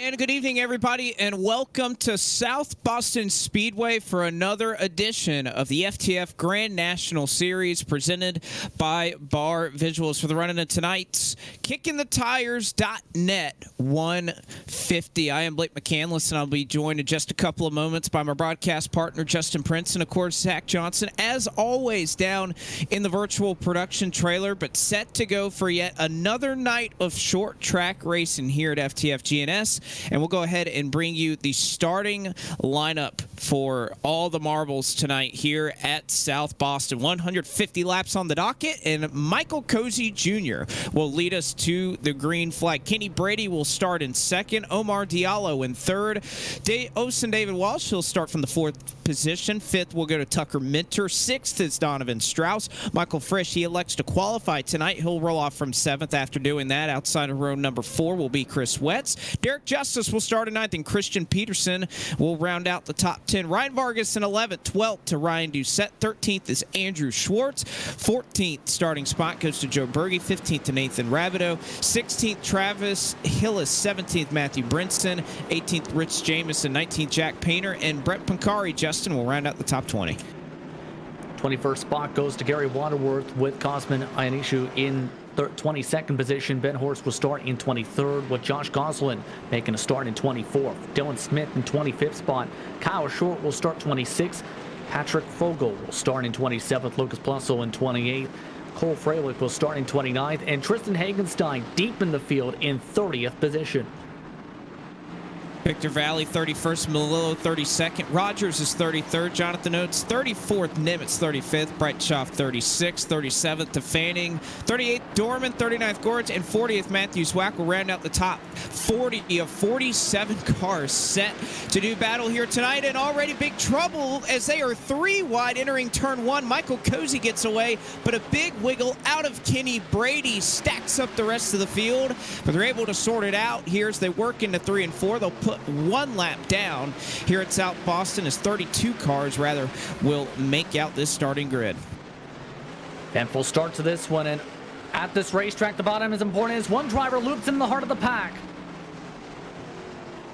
And good evening, everybody, and welcome to South Boston Speedway for another edition of the FTF Grand National Series presented by Bar Visuals for the run into tonight's KickingTheTires.net 150. I am Blake McCandless, and I'll be joined in just a couple of moments by my broadcast partner, Justin Prince, and, of course, Zach Johnson, as always, down in the virtual production trailer, but set to go for yet another night of short track racing here at FTF GNS. And we'll go ahead and bring you the starting lineup for all the marbles tonight here at South Boston. 150 laps on the docket, and Michael Cozy Jr. will lead us to the green flag. Kenny Brady will start in second. Omar Diallo in third. Osen David Walsh, he'll start from the fourth position. Fifth will go to Tucker Minter. Sixth is Donovan Strauss. Michael Frisch, he elects to qualify tonight. He'll roll off from seventh after doing that. Outside of row number 4 will be Chris Wetz. Derek Justice will start in ninth, and Christian Peterson will round out the top 10. Ryan Vargas in 11th, 12th to Ryan Doucette. 13th is Andrew Schwartz. 14th starting spot goes to Joe Berge. 15th to Nathan Rabideau. 16th Travis Hillis. 17th Matthew Brinson. 18th Rich Jamison. 19th Jack Painter, and Brett Pancari, Justin, will round out the top 20. 21st spot goes to Gary Waterworth with Cosman Ionishu in 22nd position. Ben Horst will start in 23rd, with Josh Goslin making a start in 24th. Dylan Smith in 25th spot. Kyle Short will start 26th. Patrick Fogel will start in 27th. Lucas Plussel in 28th. Cole Freilich will start in 29th. And Tristan Hagenstein deep in the field in 30th position. Victor Valley 31st, Malillo 32nd, Rogers is 33rd, Jonathan Oates 34th, Nimitz 35th, Breitschoff 36th, 37th to Fanning, 38th Dorman, 39th Gorge, and 40th Matthews Zwack will round out the top 40 of 47 cars set to do battle here tonight. And already big trouble as they are 3 wide entering turn 1. Michael Cozy gets away, but a big wiggle out of Kenny Brady stacks up the rest of the field, but they're able to sort it out here as they work into 3 and 4. They'll put 1 lap down here at South Boston as 32 cars rather will make out this starting grid. And full start to this one, and at this racetrack, the bottom is important as one driver loops in the heart of the pack.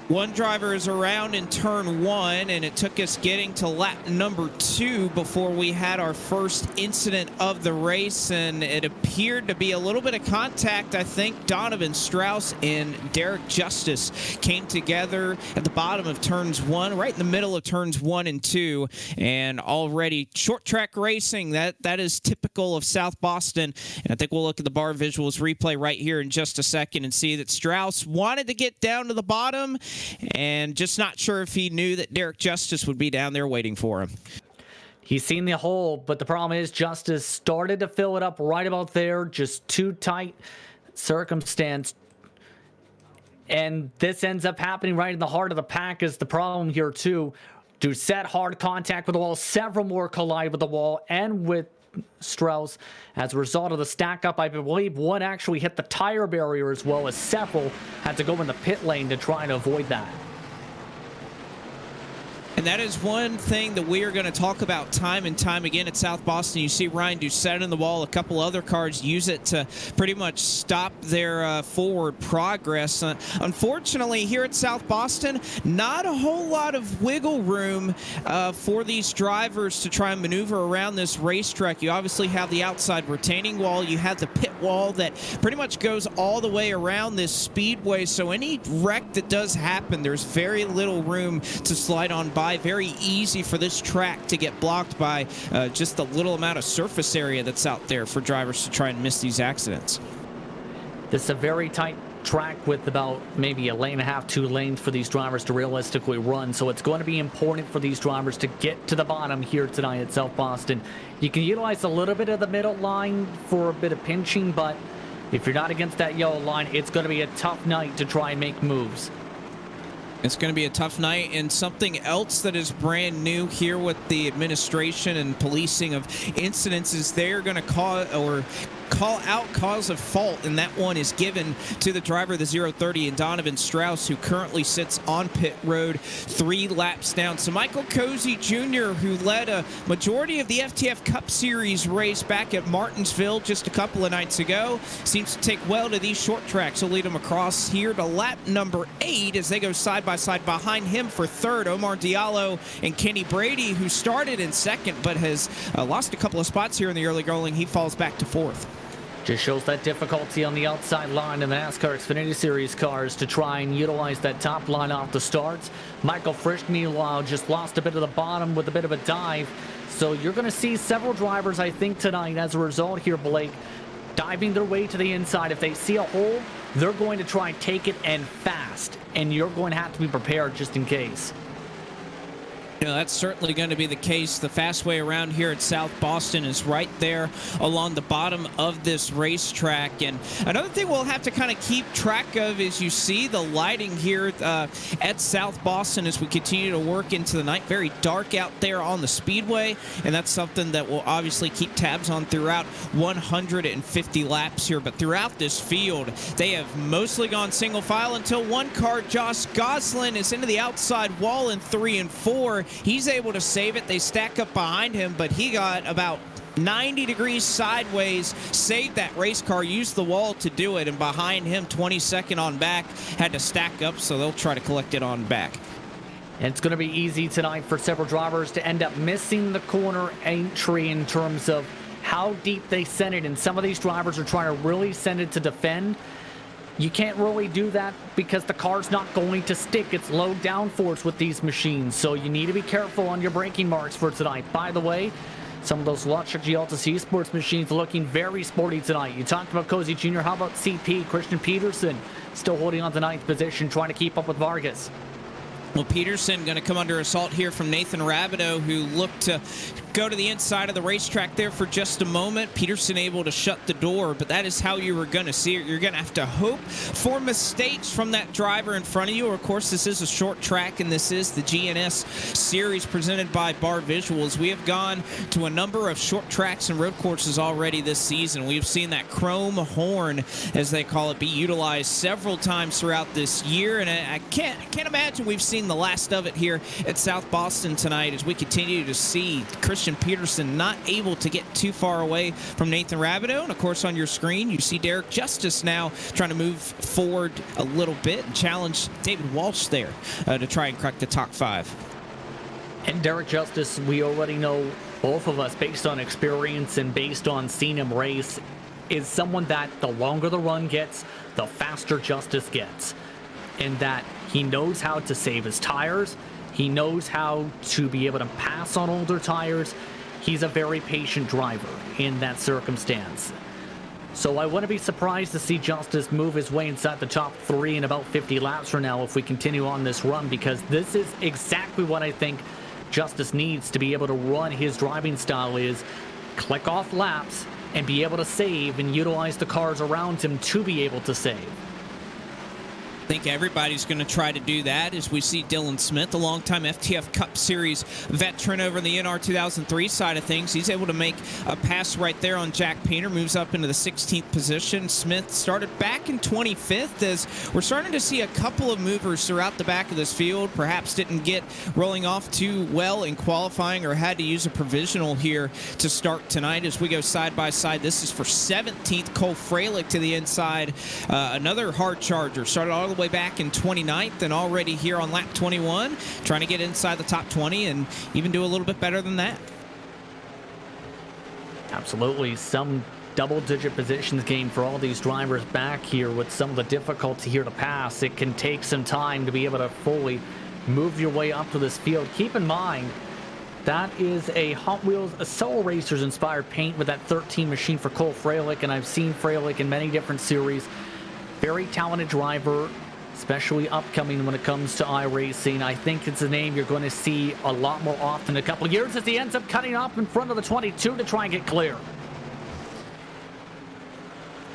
One driver is around in turn 1, and it took us getting to lap number 2 before we had our first incident of the race, and it appeared to be a little bit of contact. I think Donovan Strauss and Derek Justice came together at the bottom of turns 1, right in the middle of turns 1 and 2, and already short track racing, that is typical of South Boston. And I think we'll look at the bar visuals replay right here in just a second and see that Strauss wanted to get down to the bottom, and just not sure if he knew that Derek Justice would be down there waiting for him. He's seen the hole, but the problem is Justice started to fill it up right about there. Just too tight circumstance. And this ends up happening right in the heart of the pack is the problem here too. Doucette hard contact with the wall. Several more collide with the wall and with Strauss. As a result of the stack up, I believe one actually hit the tire barrier, as well as several had to go in the pit lane to try and avoid that. And that is one thing that we are going to talk about time and time again at South Boston. You see Ryan Doucette in the wall. A couple other cars use it to pretty much stop their forward progress. Unfortunately, here at South Boston, not a whole lot of wiggle room for these drivers to try and maneuver around this racetrack. You obviously have the outside retaining wall. You have the pit wall that pretty much goes all the way around this speedway. So any wreck that does happen, there's very little room to slide on by. Very easy for this track to get blocked by just the little amount of surface area that's out there for drivers to try and miss these accidents. This is a very tight track with about maybe a lane and a half, 2 lanes for these drivers to realistically run. So it's going to be important for these drivers to get to the bottom here tonight at South Boston. You can utilize a little bit of the middle line for a bit of pinching, but if you're not against that yellow line, it's going to be a tough night to try and make moves. It's going to be a tough night, and something else that is brand new here with the administration and policing of incidents is they're going to call or call out cause of fault, and that one is given to the driver of the 030 and Donovan Strauss, who currently sits on pit road 3 laps down. So Michael Cozy Jr., who led a majority of the FTF Cup Series race back at Martinsville just a couple of nights ago, seems to take well to these short tracks. He'll lead them across here to lap number 8 as they go side by side behind him for third. Omar Diallo and Kenny Brady, who started in second but has lost a couple of spots here in the early going. He falls back to fourth. Just shows that difficulty on the outside line in the NASCAR Xfinity Series cars to try and utilize that top line off the starts. Michael Frisch, meanwhile, just lost a bit of the bottom with a bit of a dive. So you're going to see several drivers, I think, tonight as a result here, Blake, diving their way to the inside. If they see a hole, they're going to try and take it and fast. And you're going to have to be prepared just in case. You know, that's certainly going to be the case. The fastway around here at South Boston is right there along the bottom of this racetrack. And another thing we'll have to kind of keep track of is you see the lighting here at South Boston as we continue to work into the night. Very dark out there on the speedway, and that's something that we'll obviously keep tabs on throughout 150 laps here. But throughout this field, they have mostly gone single file until one car, Josh Goslin, is into the outside wall in 3 and 4. He's able to save it. They stack up behind him, but he got about 90 degrees sideways, saved that race car, used the wall to do it, and behind him, 22nd on back, had to stack up, so they'll try to collect it on back. And it's going to be easy tonight for several drivers to end up missing the corner entry in terms of how deep they send it, and some of these drivers are trying to really send it to defend. You can't really do that because the car's not going to stick. It's low downforce with these machines, so you need to be careful on your braking marks for tonight. By the way, some of those Luxury Altus Esports machines are looking very sporty tonight. You talked about Cozy Jr. How about CP? Christian Peterson still holding on to 9th position, trying to keep up with Vargas. Well, Peterson going to come under assault here from Nathan Rabideau, who looked to go to the inside of the racetrack there for just a moment. Peterson able to shut the door, but that is how you were going to see it. You're going to have to hope for mistakes from that driver in front of you. Of course, this is a short track, and this is the GNS Series presented by Bar Visuals. We have gone to a number of short tracks and road courses already this season. We've seen that chrome horn, as they call it, be utilized several times throughout this year, and I can't imagine we've seen the last of it here at South Boston tonight as we continue to see Christian Peterson not able to get too far away from Nathan Rabideau. And of course, on your screen, you see Derek Justice now trying to move forward a little bit and challenge David Walsh there to try and crack the top 5. And Derek Justice, we already know, both of us, based on experience and based on seeing him race, is someone that the longer the run gets, the faster Justice gets. In that he knows how to save his tires. He knows how to be able to pass on older tires. He's a very patient driver in that circumstance. So I wouldn't be surprised to see Justice move his way inside the top 3 in about 50 laps from now if we continue on this run, because this is exactly what I think Justice needs to be able to run his driving style, is click off laps and be able to save and utilize the cars around him to be able to save. I think everybody's going to try to do that as we see Dylan Smith, a longtime FTF Cup Series veteran over in the NR 2003 side of things. He's able to make a pass right there on Jack Painter, moves up into the 16th position. Smith started back in 25th as we're starting to see a couple of movers throughout the back of this field. Perhaps didn't get rolling off too well in qualifying or had to use a provisional here to start tonight as we go side by side. This is for 17th, Cole Freilich to the inside. Another hard charger. Started all the way back in 29th and already here on lap 21, trying to get inside the top 20 and even do a little bit better than that. Absolutely. Some double-digit positions gained for all these drivers back here with some of the difficulty here to pass. It can take some time to be able to fully move your way up to this field. Keep in mind, that is a Hot Wheels Soul Racers inspired paint with that 13 machine for Cole Freilich, and I've seen Freilich in many different series. Very talented driver, especially upcoming when it comes to iRacing. I think it's a name you're going to see a lot more often in a couple of years as he ends up cutting off in front of the 22 to try and get clear.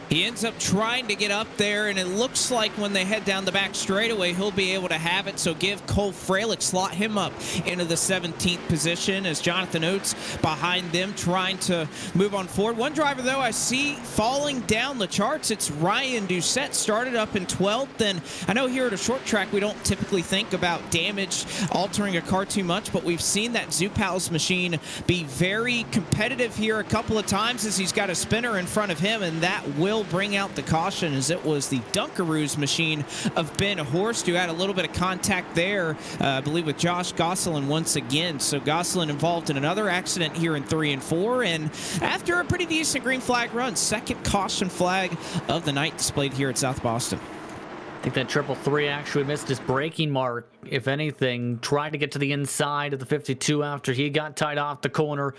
He ends up trying to get up there, and it looks like when they head down the back straightaway, he'll be able to have it. So give Cole Freilich, slot him up into the 17th position as Jonathan Oates behind them trying to move on forward. One driver, though, I see falling down the charts. It's Ryan Doucette, started up in 12th. And I know here at a short track, we don't typically think about damage altering a car too much, but we've seen that Zupal's machine be very competitive here a couple of times as he's got a spinner in front of him, and that will bring out the caution as it was the Dunkaroos machine of Ben Horst who had a little bit of contact there, I believe, with Josh Gosselin once again. So Gosselin involved in another accident here in 3 and 4, and after a pretty decent green flag run, second caution flag of the night displayed here at South Boston. I think that 333 actually missed his braking mark, if anything. Tried to get to the inside of the 52 after he got tied off the corner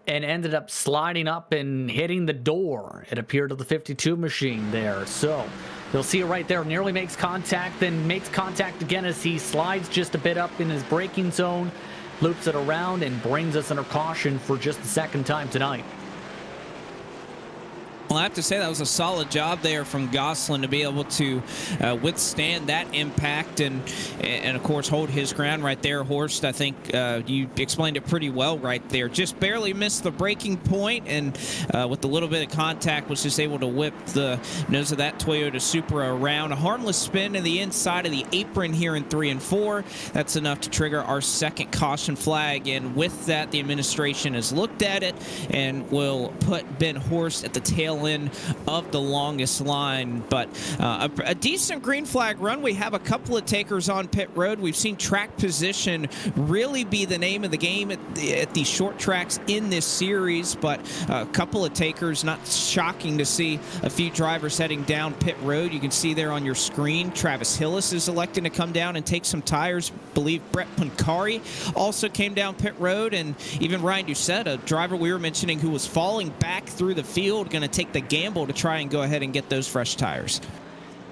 and ended up sliding up and hitting the door, it appeared, of the 52 machine there. So you'll see it right there. Nearly makes contact, then makes contact again as he slides just a bit up in his braking zone, loops it around, and brings us under caution for just the second time tonight. Well, I have to say that was a solid job there from Gosselin to be able to withstand that impact and of course hold his ground right there. Horst, I think you explained it pretty well right there. Just barely missed the braking point, and with a little bit of contact was just able to whip the nose of that Toyota Supra around. A harmless spin to the inside of the apron here in 3 and 4. That's enough to trigger our second caution flag, and with that, the administration has looked at it and will put Ben Horst at the tail end of the longest line. But a decent green flag run. We have a couple of takers on pit road. We've seen track position really be the name of the game at these short tracks in this series, but a couple of takers. Not shocking to see a few drivers heading down pit road. You can see there on your screen, Travis Hillis is electing to come down and take some tires. I believe Brett Pancari also came down pit road, and even Ryan Doucette, a driver we were mentioning who was falling back through the field, going to take the gamble to try and go ahead and get those fresh tires.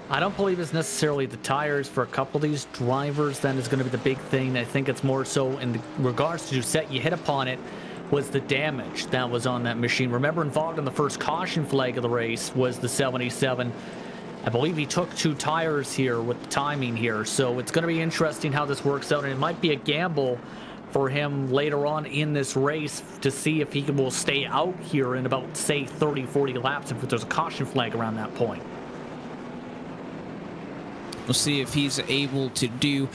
I don't believe it's necessarily the tires for a couple of these drivers that is going to be the big thing. I think it's more so in regards to Doucette. You hit upon it, was the damage that was on that machine. Remember, involved in the first caution flag of the race was the 77. I believe he took 2 tires here with the timing here, so it's going to be interesting how this works out, and it might be a gamble for him later on in this race to see if he will stay out here in about, say, 30-40 laps if there's a caution flag around that point. We'll see if he's able to do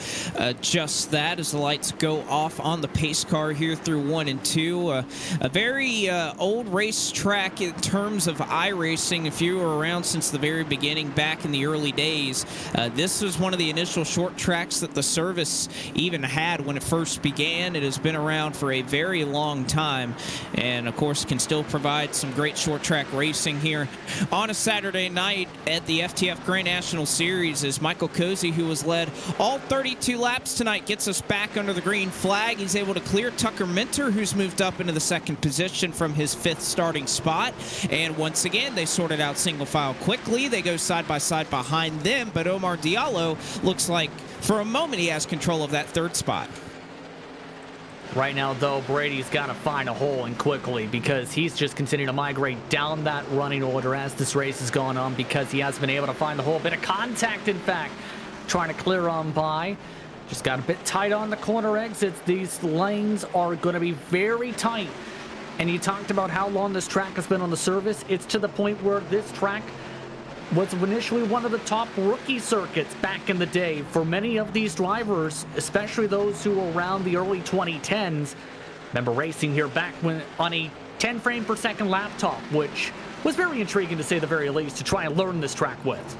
just that as the lights go off on the pace car here through 1 and 2. A very old racetrack in terms of iRacing. If you were around since the very beginning, back in the early days, this was one of the initial short tracks that the service even had when it first began. It has been around for a very long time, and of course can still provide some great short track racing here on a Saturday night at the FTF Grand National Series as Michael Cozy, who has led all 32 laps tonight, gets us back under the green flag. He's able to clear Tucker Minter, who's moved up into the 2nd position from his 5th starting spot. And once again, they sorted out single file quickly. They go side by side behind them, but Omar Diallo looks like for a moment he has control of that 3rd spot. Right now, though, Brady's got to find a hole and quickly, because he's just continuing to migrate down that running order as this race has gone on, because he has been able to find the hole. Bit of contact, in fact, trying to clear on by. Just got a bit tight on the corner exits. These lanes are going to be very tight. And you talked about how long this track has been on the service. It's to the point where this track was initially one of the top rookie circuits back in the day for many of these drivers, especially those who were around the early 2010s. Remember racing here back when on a 10 frame per second laptop, which was very intriguing to say the very least to try and learn this track with.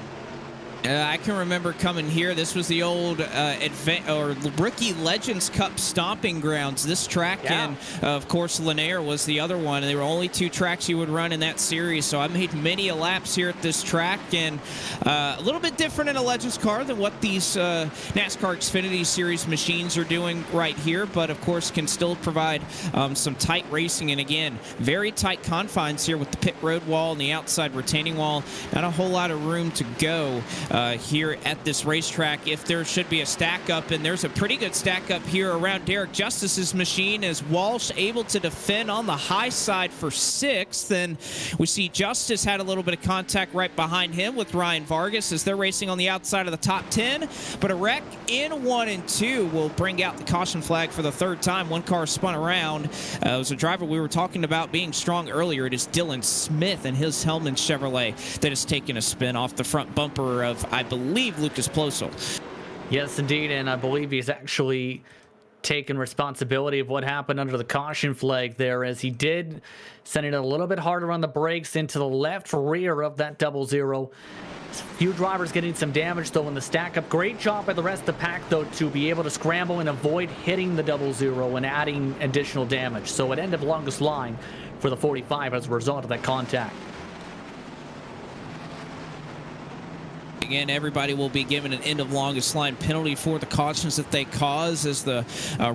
I can remember coming here. This was the old Rookie Legends Cup stomping grounds. This track and, of course, Lanier was the other one. There were only 2 tracks you would run in that series, so I made many laps here at this track, and a little bit different in a Legends car than what these NASCAR Xfinity Series machines are doing right here, but, of course, can still provide some tight racing, and, again, very tight confines here with the pit road wall and the outside retaining wall. Not a whole lot of room to go. here at this racetrack if there should be a stack up, and there's a pretty good stack up here around Derek Justice's machine as Walsh able to defend on the high side for 6th. And we see Justice had a little bit of contact right behind him with Ryan Vargas as they're racing on the outside of the top 10, but a wreck in 1 and 2 will bring out the caution flag for the 3rd time. One car spun around. It was a driver we were talking about being strong earlier. It is Dylan Smith and his Hellman Chevrolet that has taken a spin off the front bumper of, I believe, Lucas Plosel. Yes, indeed, and I believe he's actually taken responsibility of what happened under the caution flag there, as he did send it a little bit harder on the brakes into the left rear of that 00. Few drivers getting some damage, though, in the stack-up. Great job by the rest of the pack, though, to be able to scramble and avoid hitting the 00 and adding additional damage. So it ended longest line for the 45 as a result of that contact. Again, everybody will be given an end of longest line penalty for the cautions that they cause as the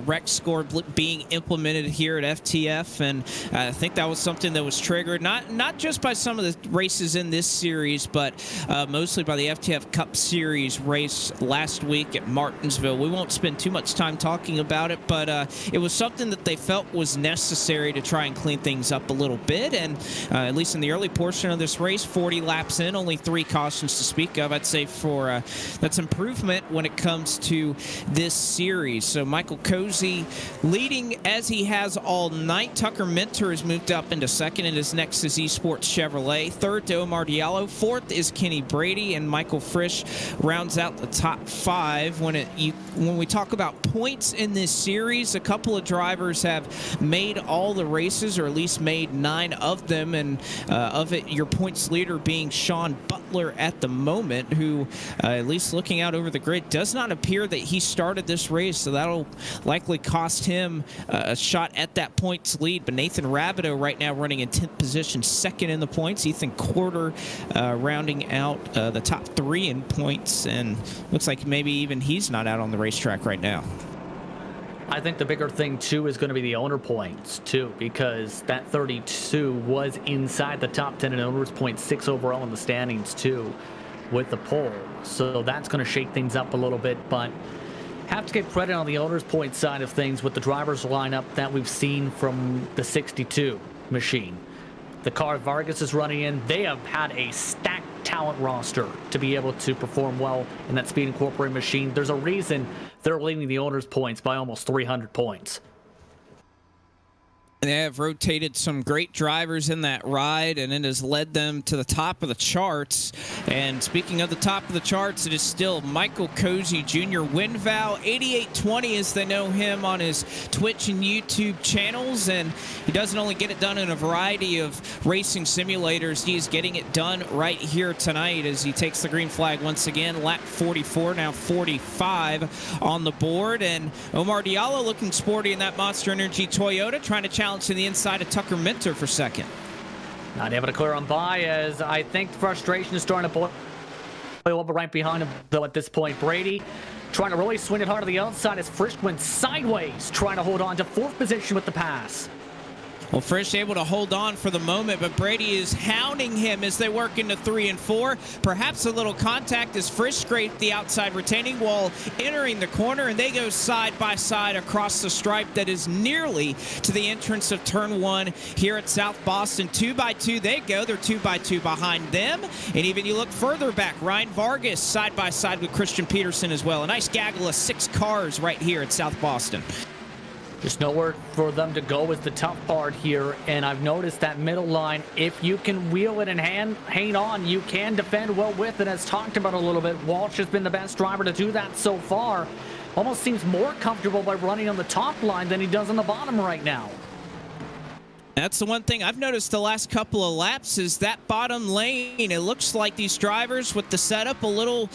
wreck score being implemented here at FTF. And I think that was something that was triggered not just by some of the races in this series, but mostly by the FTF Cup Series race last week at Martinsville. We won't spend too much time talking about it, but it was something that they felt was necessary to try and clean things up a little bit. And at least in the early portion of this race, 40 laps in, only 3 cautions to speak of. I'd say for that's improvement when it comes to this series. So Michael Cozy leading as he has all night. Tucker Minter has moved up into 2nd and is next to Esports Chevrolet. 3rd to Omar Diallo. 4th is Kenny Brady, and Michael Frisch rounds out the top 5. When we talk about points in this series, a couple of drivers have made all the races, or at least made 9 of them, and of it, your points leader being Sean Butler at the moment, who, at least looking out over the grid, does not appear that he started this race, so that'll likely cost him a shot at that points lead. But Nathan Rabideau right now running in 10th position, 2nd in the points. Ethan Quarter rounding out the top 3 in points, and looks like maybe even he's not out on the racetrack right now. I think the bigger thing, too, is going to be the owner points, too, because that 32 was inside the top 10 in owners points, 6 overall in the standings, too, with the pole. So that's going to shake things up a little bit, but have to give credit on the owners point side of things with the drivers lineup that we've seen from the 62 machine. The car Vargas is running in, they have had a stacked talent roster to be able to perform well in that Speed Incorporated machine. There's a reason they're leading the owners points by almost 300 points. They have rotated some great drivers in that ride, and it has led them to the top of the charts. And speaking of the top of the charts, it is still Michael Cozy Jr. WinVal 8820, as they know him on his Twitch and YouTube channels. And he doesn't only get it done in a variety of racing simulators, he is getting it done right here tonight as he takes the green flag once again. Lap 44, now 45 on the board. And Omar Diallo looking sporty in that Monster Energy Toyota, trying to challenge to the inside of Tucker Minter for 2nd. Not able to clear on by, as I think frustration is starting to boil up right behind him, though, at this point. Brady trying to really swing it hard to the outside as Frisch went sideways, trying to hold on to 4th position with the pass. Well, Frisch able to hold on for the moment, but Brady is hounding him as they work into 3 and 4. Perhaps a little contact as Frisch scraped the outside retaining wall entering the corner, and they go side by side across the stripe that is nearly to the entrance of turn 1 here at South Boston. 2 by 2 they go. They're 2 by 2 behind them. And even you look further back, Ryan Vargas side by side with Christian Peterson as well. A nice gaggle of 6 cars right here at South Boston. There's nowhere for them to go is the tough part here, and I've noticed that middle line, if you can wheel it and hang on, you can defend well with it, as talked about a little bit. Walsh has been the best driver to do that so far. Almost seems more comfortable by running on the top line than he does on the bottom right now. That's the one thing I've noticed the last couple of laps is that bottom lane. It looks like these drivers with the setup a little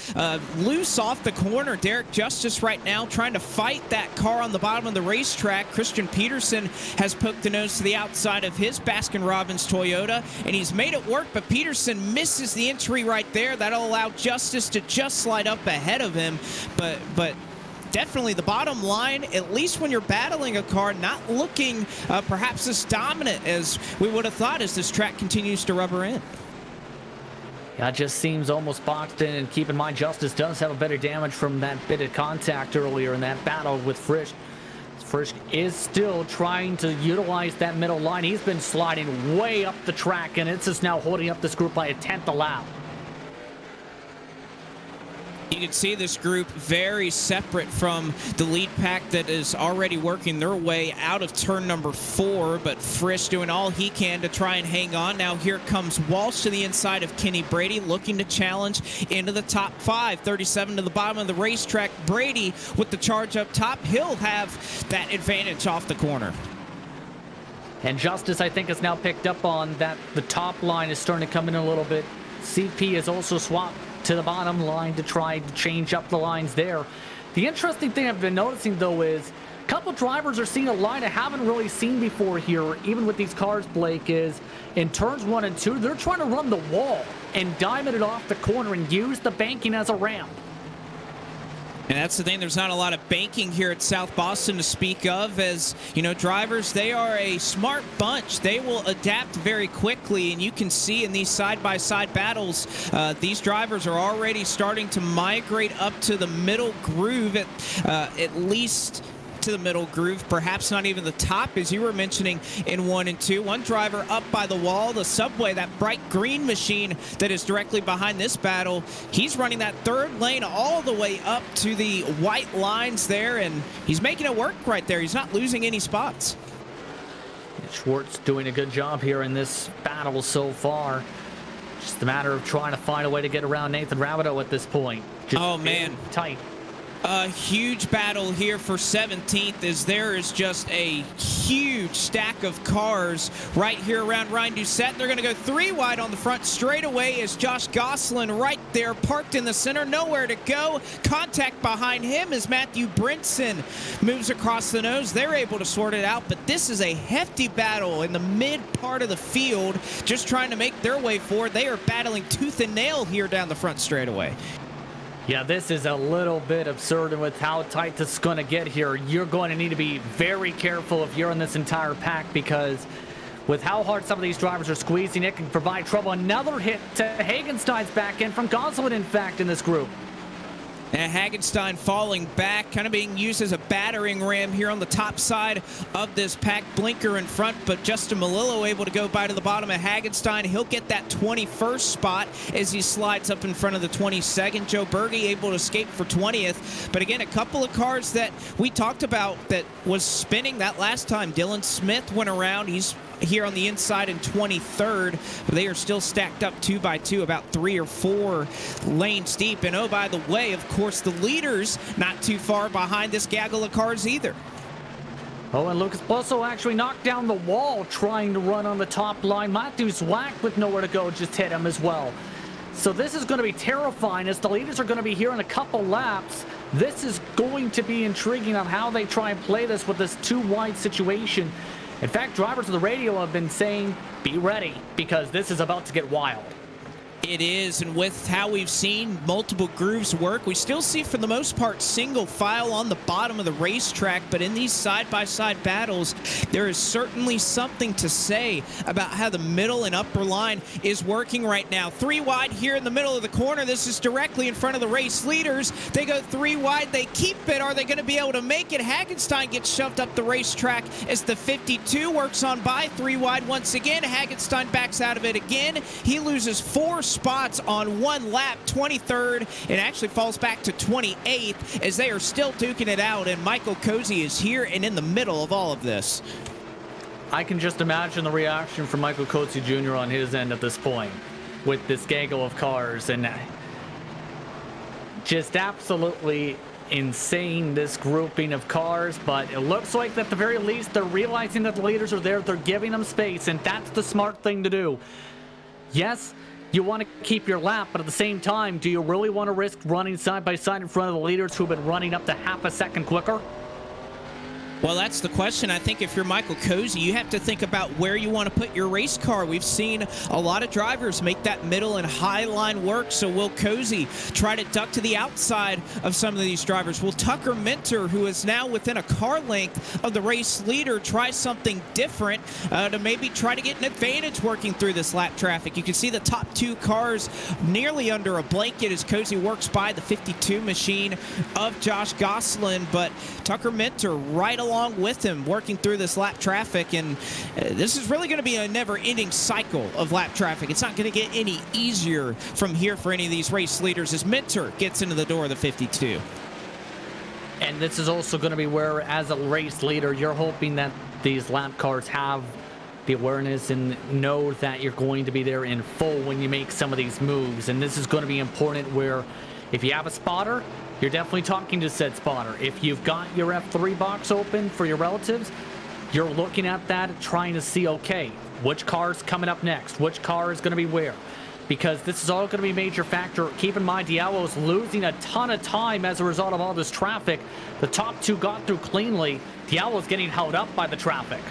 loose off the corner. Derek Justice right now trying to fight that car on the bottom of the racetrack. Christian Peterson has poked the nose to the outside of his Baskin-Robbins Toyota, and he's made it work, but Peterson misses the entry right there. That'll allow Justice to just slide up ahead of him, but definitely the bottom line, at least when you're battling a car, not looking perhaps as dominant as we would have thought as this track continues to rubber in. Yeah, it just seems almost boxed in, and keep in mind Justice does have a bit of damage from that bit of contact earlier in that battle with Frisch. Frisch is still trying to utilize that middle line. He's been sliding way up the track, and it's just now holding up this group by a tenth a lap. You can see this group very separate from the lead pack that is already working their way out of turn number 4, but Frisch doing all he can to try and hang on. Now here comes Walsh to the inside of Kenny Brady, looking to challenge into the top 5. 37 to the bottom of the racetrack. Brady with the charge up top. He'll have that advantage off the corner. And Justice, I think, has now picked up on that. The top line is starting to come in a little bit. CP has also swapped to the bottom line to try to change up the lines there. The interesting thing I've been noticing, though, is a couple drivers are seeing a line I haven't really seen before here, even with these cars, Blake, is in turns 1 and 2, they're trying to run the wall and diamond it off the corner and use the banking as a ramp. And that's the thing, there's not a lot of banking here at South Boston to speak of, as, you know, drivers, they are a smart bunch. They will adapt very quickly, and you can see in these side-by-side battles, these drivers are already starting to migrate up to the middle groove, at least to the middle groove, perhaps not even the top, as you were mentioning in 1 and 2. One driver up by the wall, the subway, that bright green machine that is directly behind this battle. He's running that third lane all the way up to the white lines there, and he's making it work right there. He's not losing any spots. Schwartz doing a good job here in this battle so far. Just a matter of trying to find a way to get around Nathan Rabideau at this point. Just man, tight. A huge battle here for 17th, as there is just a huge stack of cars right here around Ryan Doucette. They're going to go 3 wide on the front straightaway as Josh Gosselin right there parked in the center, nowhere to go. Contact behind him as Matthew Brinson moves across the nose. They're able to sort it out, but this is a hefty battle in the mid part of the field, just trying to make their way forward. They are battling tooth and nail here down the front straightaway. Yeah, this is a little bit absurd, and with how tight this is going to get here, you're going to need to be very careful if you're in this entire pack, because with how hard some of these drivers are squeezing, it can provide trouble. Another hit to Hagenstein's back end from Gosselin, in fact, in this group. And Hagenstein falling back, kind of being used as a battering ram here on the top side of this pack. Blinker in front, but Justin Malillo able to go by to the bottom of Hagenstein. He'll get that 21st spot as he slides up in front of the 22nd. Joe Berge able to escape for 20th. But again, a couple of cars that we talked about that was spinning that last time. Dylan Smith went around. He's here on the inside in 23rd, but they are still stacked up 2 by 2, about 3 or 4 lanes deep. And oh, by the way, of course, the leaders not too far behind this gaggle of cars either. Oh, and Lucas Busso actually knocked down the wall trying to run on the top line. Matthew Zwack with nowhere to go just hit him as well. So this is going to be terrifying, as the leaders are going to be here in a couple laps. This is going to be intriguing on how they try and play this with this 2-wide situation. In fact, drivers of the radio have been saying, be ready, because this is about to get wild. It is, and with how we've seen multiple grooves work, we still see for the most part single file on the bottom of the racetrack, but in these side-by-side battles, there is certainly something to say about how the middle and upper line is working right now. 3 wide here in the middle of the corner. This is directly in front of the race leaders. They go 3 wide. They keep it. Are they going to be able to make it? Hagenstein gets shoved up the racetrack as the 52 works on by. 3 wide once again. Hagenstein backs out of it again. He loses 4 spots on 1 lap, 23rd, and actually falls back to 28th as they are still duking it out, and Michael Cozy is here and in the middle of all of this. I can just imagine the reaction from Michael Cozy Jr. on his end at this point with this gaggle of cars, and just absolutely insane, this grouping of cars. But it looks like at the very least they're realizing that the leaders are there, they're giving them space, and that's the smart thing to do. Yes, you want to keep your lap, but at the same time, do you really want to risk running side by side in front of the leaders who've been running up to half a second quicker? Well, that's the question. I think if you're Michael Cozy, you have to think about where you want to put your race car. We've seen a lot of drivers make that middle and high line work. So will Cozy try to duck to the outside of some of these drivers? Will Tucker Minter, who is now within a car length of the race leader, try something different to maybe try to get an advantage working through this lap traffic? You can see the top two cars nearly under a blanket as Cozy works by the 52 machine of Josh Gosselin, but Tucker Minter right along with him working through this lap traffic, and this is really going to be a never-ending cycle of lap traffic. It's not going to get any easier from here for any of these race leaders as Minter gets into the door of the 52. And this is also going to be where, as a race leader, you're hoping that these lap cars have the awareness and know that you're going to be there in full when you make some of these moves. And this is going to be important where if you have a spotter, you're definitely talking to said spotter. If you've got your F3 box open for your relatives, you're looking at that, trying to see, okay, which car's coming up next? Which car is going to be where? Because this is all going to be a major factor. Keep in mind, Diallo's losing a ton of time as a result of all this traffic. The top two got through cleanly. Diallo's getting held up by the traffic.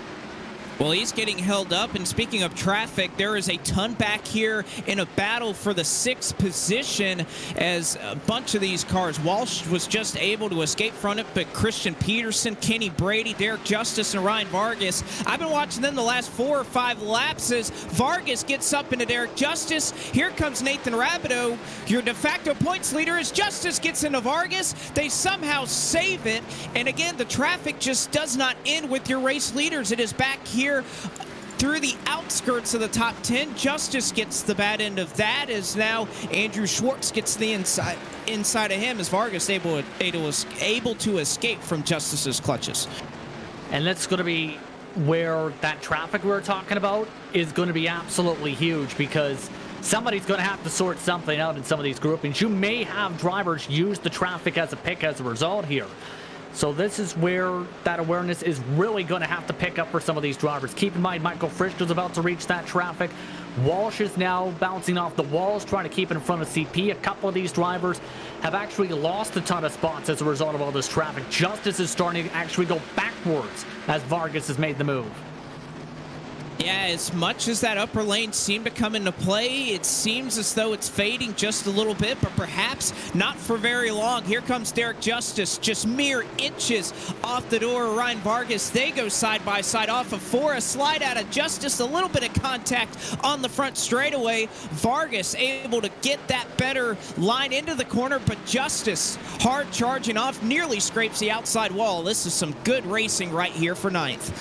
Well, he's getting held up, and speaking of traffic, there is a ton back here in a battle for the 6th position as a bunch of these cars. Walsh was just able to escape from it, but Christian Peterson, Kenny Brady, Derek Justice, and Ryan Vargas, I've been watching them the last 4 or 5 laps as Vargas gets up into Derek Justice. Here comes Nathan Rabideau, your de facto points leader, as Justice gets into Vargas. They somehow save it, and again, the traffic just does not end with your race leaders. It is back here through the outskirts of the top 10. Justice gets the bad end of that as now Andrew Schwartz gets the inside of him as Vargas able to escape from Justice's clutches. And that's going to be where that traffic we were talking about is going to be absolutely huge, because somebody's going to have to sort something out in some of these groupings. You may have drivers use the traffic as a pick as a result here. So this is where that awareness is really going to have to pick up for some of these drivers. Keep in mind, Michael Frisch's about to reach that traffic. Walsh is now bouncing off the walls, trying to keep in front of CP. A couple of these drivers have actually lost a ton of spots as a result of all this traffic. Justice is starting to actually go backwards as Vargas has made the move. Yeah, as much as that upper lane seemed to come into play, it seems as though it's fading just a little bit, but perhaps not for very long. Here comes Derek Justice, just mere inches off the door of Ryan Vargas. They go side by side off of 4. A slide out of Justice, a little bit of contact on the front straightaway. Vargas able to get that better line into the corner, but Justice hard charging off, nearly scrapes the outside wall. This is some good racing right here for 9th.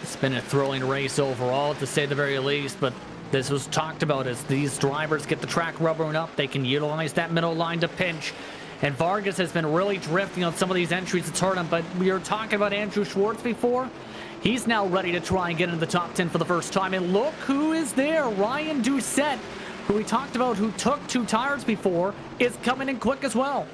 It's been a thrilling race overall, to say the very least, but this was talked about as these drivers get the track rubbering up. They can utilize that middle line to pinch. And Vargas has been really drifting on some of these entries. It's hurt him, but we were talking about Andrew Schwartz before. He's now ready to try and get into the top 10 for the first time. And look who is there. Ryan Doucette, who we talked about, who took 2 tires before, is coming in quick as well.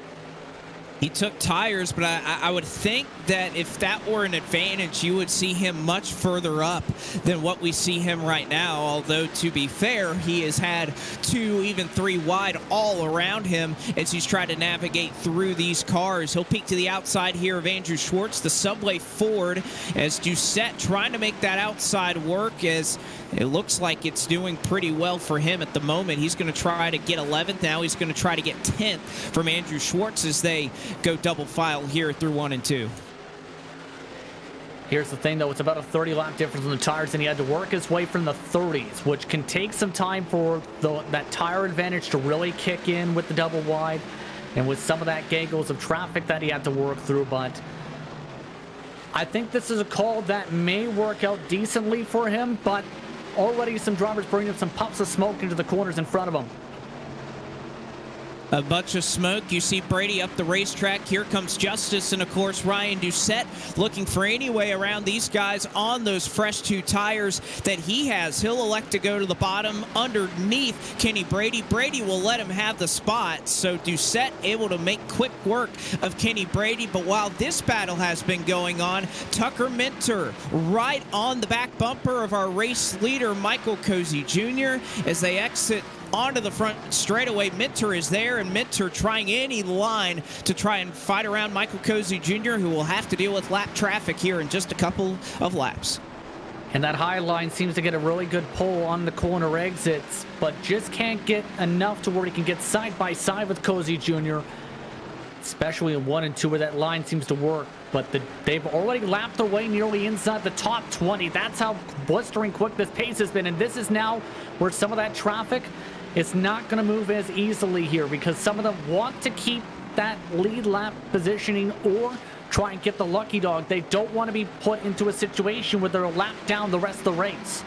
He took tires, but I would think that if that were an advantage, you would see him much further up than what we see him right now. Although, to be fair, he has had 2, even 3 wide all around him as he's tried to navigate through these cars. He'll peek to the outside here of Andrew Schwartz, the Subway Ford, as Doucette trying to make that outside work, as it looks like it's doing pretty well for him at the moment. He's going to try to get 11th. Now he's going to try to get 10th from Andrew Schwartz as they go double file here through 1 and 2. Here's the thing, though. It's about a 30-lap difference on the tires, and he had to work his way from the 30s, which can take some time for that tire advantage to really kick in with the double wide and with some of that giggles of traffic that he had to work through. But I think this is a call that may work out decently for him, but already some drivers bringing some puffs of smoke into the corners in front of him. A bunch of smoke. You see Brady up the racetrack. Here comes Justice, and of course Ryan Doucette looking for any way around these guys on those fresh 2 tires that he has. He'll elect to go to the bottom underneath Kenny Brady. Brady will let him have the spot, so Doucette able to make quick work of Kenny Brady. But while this battle has been going on, Tucker Minter right on the back bumper of our race leader Michael Cozy Jr. as they exit onto the front straightaway. Minter is there, and Minter trying any line to try and fight around Michael Cozy Jr., who will have to deal with lap traffic here in just a couple of laps. And that high line seems to get a really good pull on the corner exits, but just can't get enough to where he can get side by side with Cozy Jr., especially in 1 and 2 where that line seems to work. But they've already lapped their way nearly inside the top 20. That's how blistering quick this pace has been. And this is now where some of that traffic is not going to move as easily here, because some of them want to keep that lead lap positioning or try and get the lucky dog. They don't want to be put into a situation where they're lapped down the rest of the race.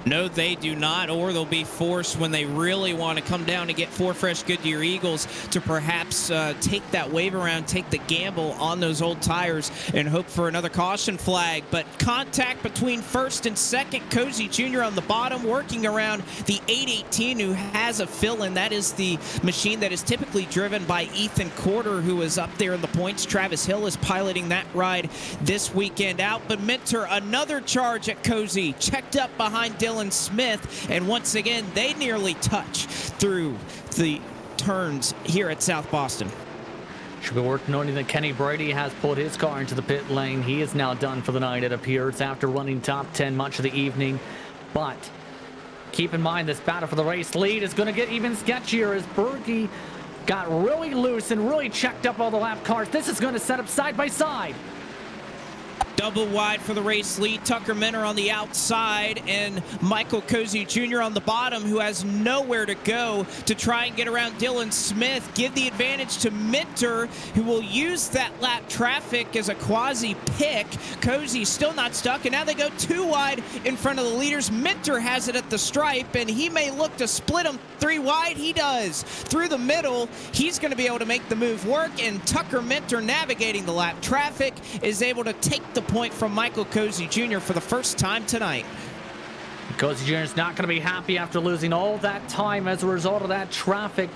No, they do not, or they'll be forced when they really want to come down to get 4 fresh Goodyear Eagles to perhaps take that wave around, take the gamble on those old tires and hope for another caution flag. But contact between first and second. Cozy Jr. on the bottom working around the 818 who has a fill-in. That is the machine that is typically driven by Ethan Corder, who is up there in the points. Travis Hill is piloting that ride this weekend out. But Minter, another charge at Cozy, checked up behind Dylan Smith, and once again they nearly touch through the turns here at South Boston. Should be worth noting that Kenny Brady has pulled his car into the pit lane. He is now done for the night, it appears, after running top 10 much of the evening. But keep in mind, this battle for the race lead is going to get even sketchier as Berkey got really loose and really checked up all the lap cars. This is going to set up side by side. Double wide for the race lead. Tucker Minter on the outside and Michael Cozy Jr. on the bottom, who has nowhere to go to try and get around Dylan Smith. Give the advantage to Minter, who will use that lap traffic as a quasi pick. Cozy still not stuck, and now they go 2 wide in front of the leaders. Minter has it at the stripe, and he may look to split them 3 wide. He does. Through the middle, he's going to be able to make the move work, and Tucker Minter, navigating the lap traffic, is able to take the point from Michael Cozy Jr. for the first time tonight. Cozy Jr. is not going to be happy after losing all that time as a result of that traffic.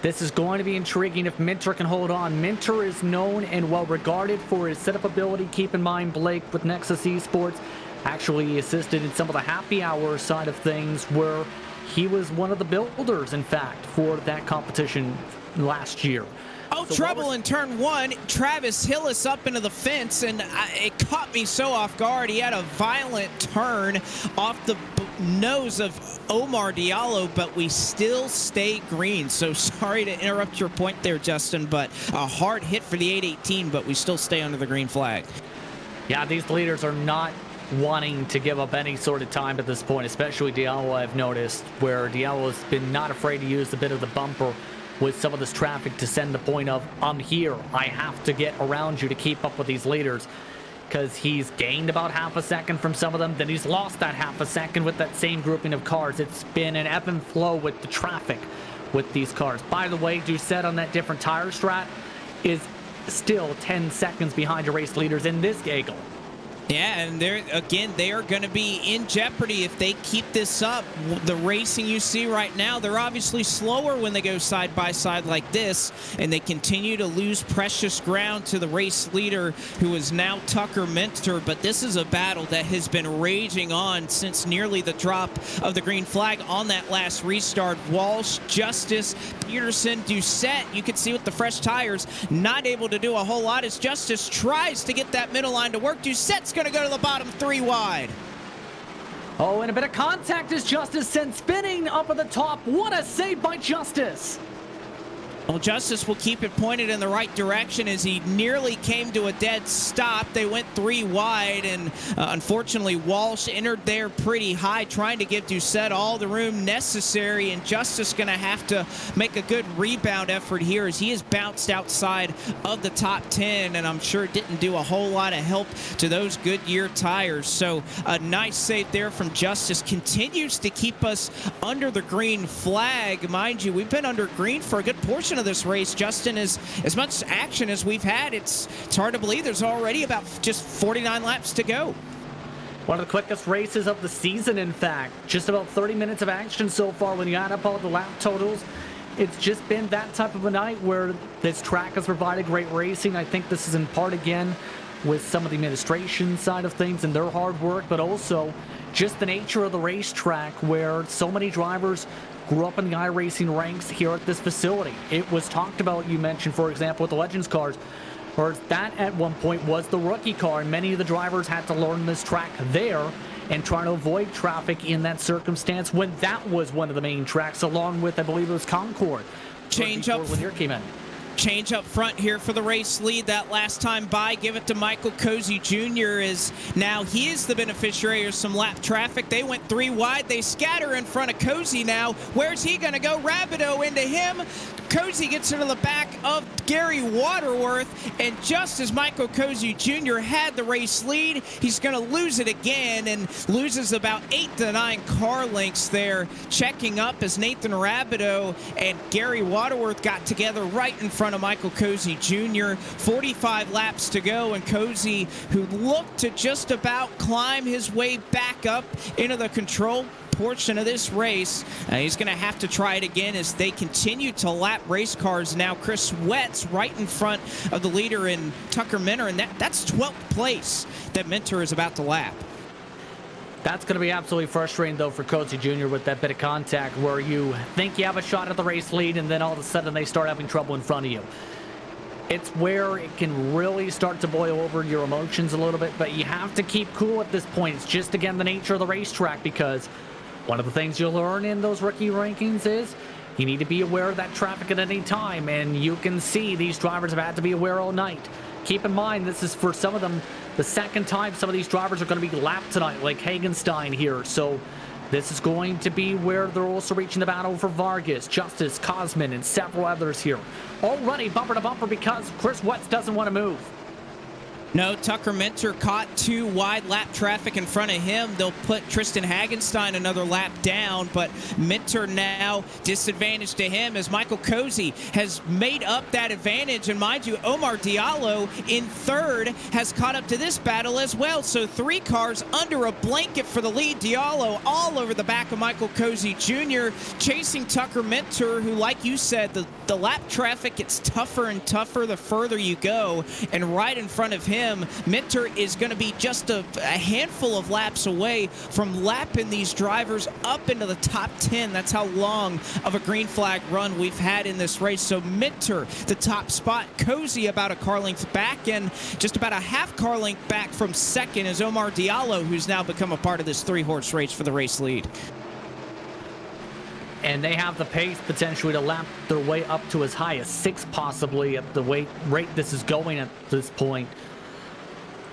This is going to be intriguing if Minter can hold on. Minter is known and well regarded for his setup ability. Keep in mind, Blake with Nexus Esports actually assisted in some of the happy hour side of things, where he was one of the builders, in fact, for that competition last year. Oh, so trouble in turn 1. Travis Hillis up into the fence, and it caught me so off guard. He had a violent turn off the nose of Omar Diallo, but we still stay green. So sorry to interrupt your point there, Justin, but a hard hit for the 818, but we still stay under the green flag. Yeah, these leaders are not wanting to give up any sort of time at this point, especially Diallo, I've noticed, where Diallo has been not afraid to use a bit of the bumper with some of this traffic to send the point of, I'm here, I have to get around you to keep up with these leaders, because he's gained about half a second from some of them, then he's lost that half a second with that same grouping of cars. It's been an ebb and flow with the traffic with these cars. By the way, Doucette on that different tire strat is still 10 seconds behind the race leaders in this gaggle. Yeah, and they are going to be in jeopardy if they keep this up. The racing you see right now, they're obviously slower when they go side by side like this, and they continue to lose precious ground to the race leader, who is now Tucker Minter. But this is a battle that has been raging on since nearly the drop of the green flag on that last restart. Walsh, Justice, Peterson, Doucette, you can see with the fresh tires, not able to do a whole lot as Justice tries to get that middle line to work. Doucette's going to go to the bottom 3 wide. Oh, and a bit of contact as Justice sent spinning up at the top. What a save by Justice. Well, Justice will keep it pointed in the right direction as he nearly came to a dead stop. They went 3 wide, and unfortunately, Walsh entered there pretty high, trying to give Doucette all the room necessary, and Justice going to have to make a good rebound effort here as he is bounced outside of the top 10, and I'm sure it didn't do a whole lot of help to those Goodyear tires. So a nice save there from Justice. Continues to keep us under the green flag. Mind you, we've been under green for a good portion of this race. Justin, is as much action as we've had, it's hard to believe there's already about just 49 laps to go. One of the quickest races of the season, in fact. Just about 30 minutes of action so far when you add up all the lap totals. It's just been that type of a night where this track has provided great racing. I think this is in part, again, with some of the administration side of things and their hard work, but also just the nature of the racetrack where so many drivers grew up in the iRacing ranks here at this facility. It was talked about, you mentioned, for example, with the Legends cars, or that at one point was the rookie car, and many of the drivers had to learn this track there and trying to avoid traffic in that circumstance when that was one of the main tracks, along with, I believe it was Concord. Change up when here came in. Change up front here for the race lead. That last time by, give it to Michael Cozy Jr. is now he is the beneficiary of some lap traffic. They went 3 wide. They scatter in front of Cozy now. Where's he going to go? Rabideau into him. Cozy gets into the back of Gary Waterworth, and just as Michael Cozy Jr. had the race lead, he's going to lose it again and loses about 8 to 9 car lengths there. Checking up as Nathan Rabideau and Gary Waterworth got together right in front of Michael Cozy Jr. 45 laps to go, and Cozy, who looked to just about climb his way back up into the control portion of this race, he's going to have to try it again as they continue to lap race cars. Now Chris Sweat's right in front of the leader in Tucker Minter, and that's 12th place that Minter is about to lap. That's going to be absolutely frustrating, though, for Cozy Jr. with that bit of contact where you think you have a shot at the race lead and then all of a sudden they start having trouble in front of you. It's where it can really start to boil over your emotions a little bit, but you have to keep cool at this point. It's just, again, the nature of the racetrack, because one of the things you'll learn in those rookie rankings is you need to be aware of that traffic at any time, and you can see these drivers have had to be aware all night. Keep in mind, this is for some of them the second time some of these drivers are going to be lapped tonight, like Hagenstein here. So this is going to be where they're also reaching the battle for Vargas, Justice, Cosman, and several others here. Already bumper to bumper because Chris Wetz doesn't want to move. No, Tucker Minter caught 2 wide lap traffic in front of him. They'll put Tristan Hagenstein another lap down, but Minter now disadvantage to him as Michael Cozy has made up that advantage. And mind you, Omar Diallo in third has caught up to this battle as well. So 3 cars under a blanket for the lead. Diallo all over the back of Michael Cozy Jr. chasing Tucker Minter, who, like you said, the lap traffic gets tougher and tougher the further you go. And right in front of him, Minter is going to be just a handful of laps away from lapping these drivers up into the top 10. That's how long of a green flag run we've had in this race. So Minter, the top spot. Cozy about a car length back, and just about a half car length back from second is Omar Diallo, who's now become a part of this 3-horse race for the race lead. And they have the pace potentially to lap their way up to as high as 6 possibly at the rate this is going at this point.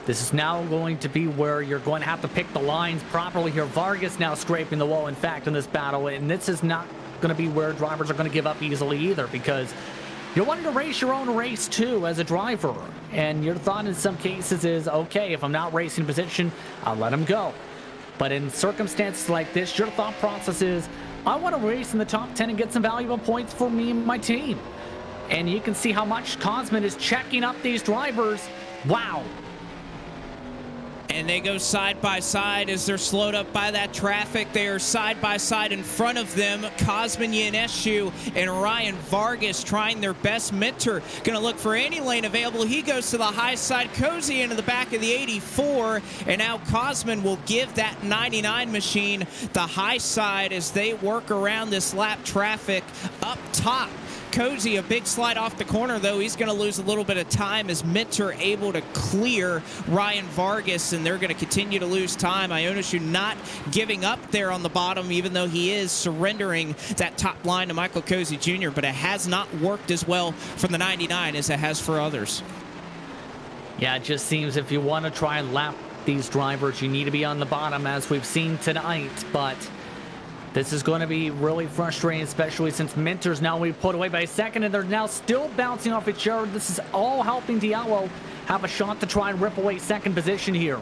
This is now going to be where you're going to have to pick the lines properly here. Vargas now scraping the wall, in fact, in this battle. And this is not going to be where drivers are going to give up easily either, because you're wanting to race your own race too as a driver. And your thought in some cases is, okay, if I'm not racing position, I'll let him go. But in circumstances like this, your thought process is, I want to race in the top 10 and get some valuable points for me and my team. And you can see how much Cosman is checking up these drivers. Wow. And they go side by side as they're slowed up by that traffic. They are side by side in front of them. Cosman Yanescu and Ryan Vargas trying their best. Minter going to look for any lane available. He goes to the high side. Cozy into the back of the 84. And now Cosman will give that 99 machine the high side as they work around this lap traffic up top. Cozy, a big slide off the corner, though. He's going to lose a little bit of time as Minter able to clear Ryan Vargas, and they're going to continue to lose time. Ionescu not giving up there on the bottom, even though he is surrendering that top line to Michael Cozy Jr., but it has not worked as well from the 99 as it has for others. Yeah, it just seems if you want to try and lap these drivers, you need to be on the bottom, as we've seen tonight, but this is going to be really frustrating, especially since Minter's now we put away by a second, and they're now still bouncing off each other. This is all helping Diallo have a shot to try and rip away second position here.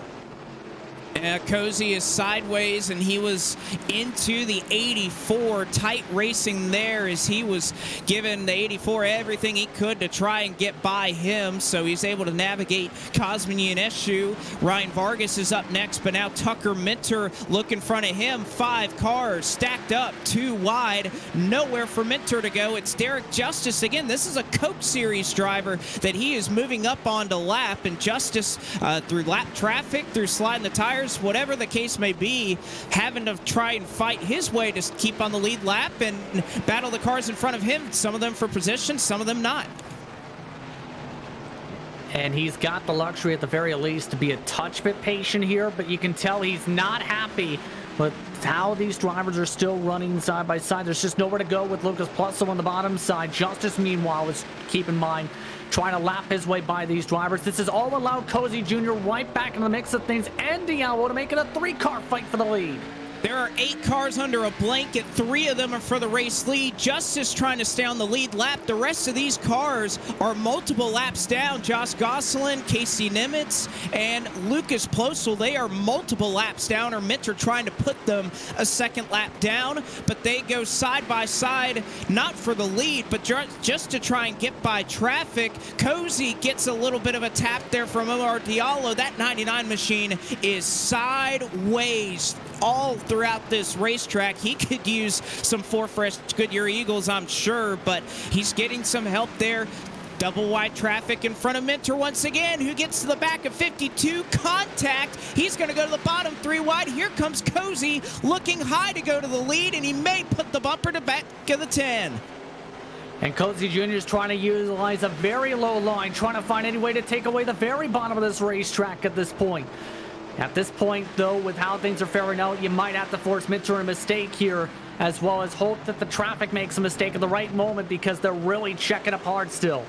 Cozy is sideways, and he was into the 84. Tight racing there as he was giving the 84 everything he could to try and get by him, so he's able to navigate Cosmin Ionescu. Ryan Vargas is up next, but now Tucker Minter look in front of him. 5 cars stacked up, 2 wide, nowhere for Minter to go. It's Derek Justice again. This is a Coke Series driver that he is moving up onto lap, and Justice through lap traffic, through sliding the tires, whatever the case may be, having to try and fight his way to keep on the lead lap and battle the cars in front of him, some of them for position, some of them not. And he's got the luxury at the very least to be a touch bit patient here, but you can tell he's not happy with how these drivers are still running side by side. There's just nowhere to go with Lucas Plusso on the bottom side. Justice, meanwhile, is, keep in mind, trying to lap his way by these drivers. This has all allowed Cozy Jr. right back in the mix of things, and Diallo to make it a 3-car fight for the lead. There are 8 cars under a blanket. 3 of them are for the race lead. Justice trying to stay on the lead lap. The rest of these cars are multiple laps down. Josh Gosselin, Casey Nimitz, and Lucas Plosel, they are multiple laps down, or Minter trying to put them a second lap down, but they go side by side, not for the lead, but just to try and get by traffic. Cozy gets a little bit of a tap there from Omar Diallo. That 99 machine is sideways all throughout this racetrack. He could use some 4 fresh Goodyear Eagles, I'm sure, but he's getting some help there. Double wide traffic in front of Minter once again, who gets to the back of 52. Contact. He's going to go to the bottom 3 wide. Here comes Cozy looking high to go to the lead, and he may put the bumper to back of the 10. And Cozy Jr. is trying to utilize a very low line, trying to find any way to take away the very bottom of this racetrack at this point. At this point, though, with how things are faring out, you might have to force Minter a mistake here, as well as hope that the traffic makes a mistake at the right moment, because they're really checking up hard still.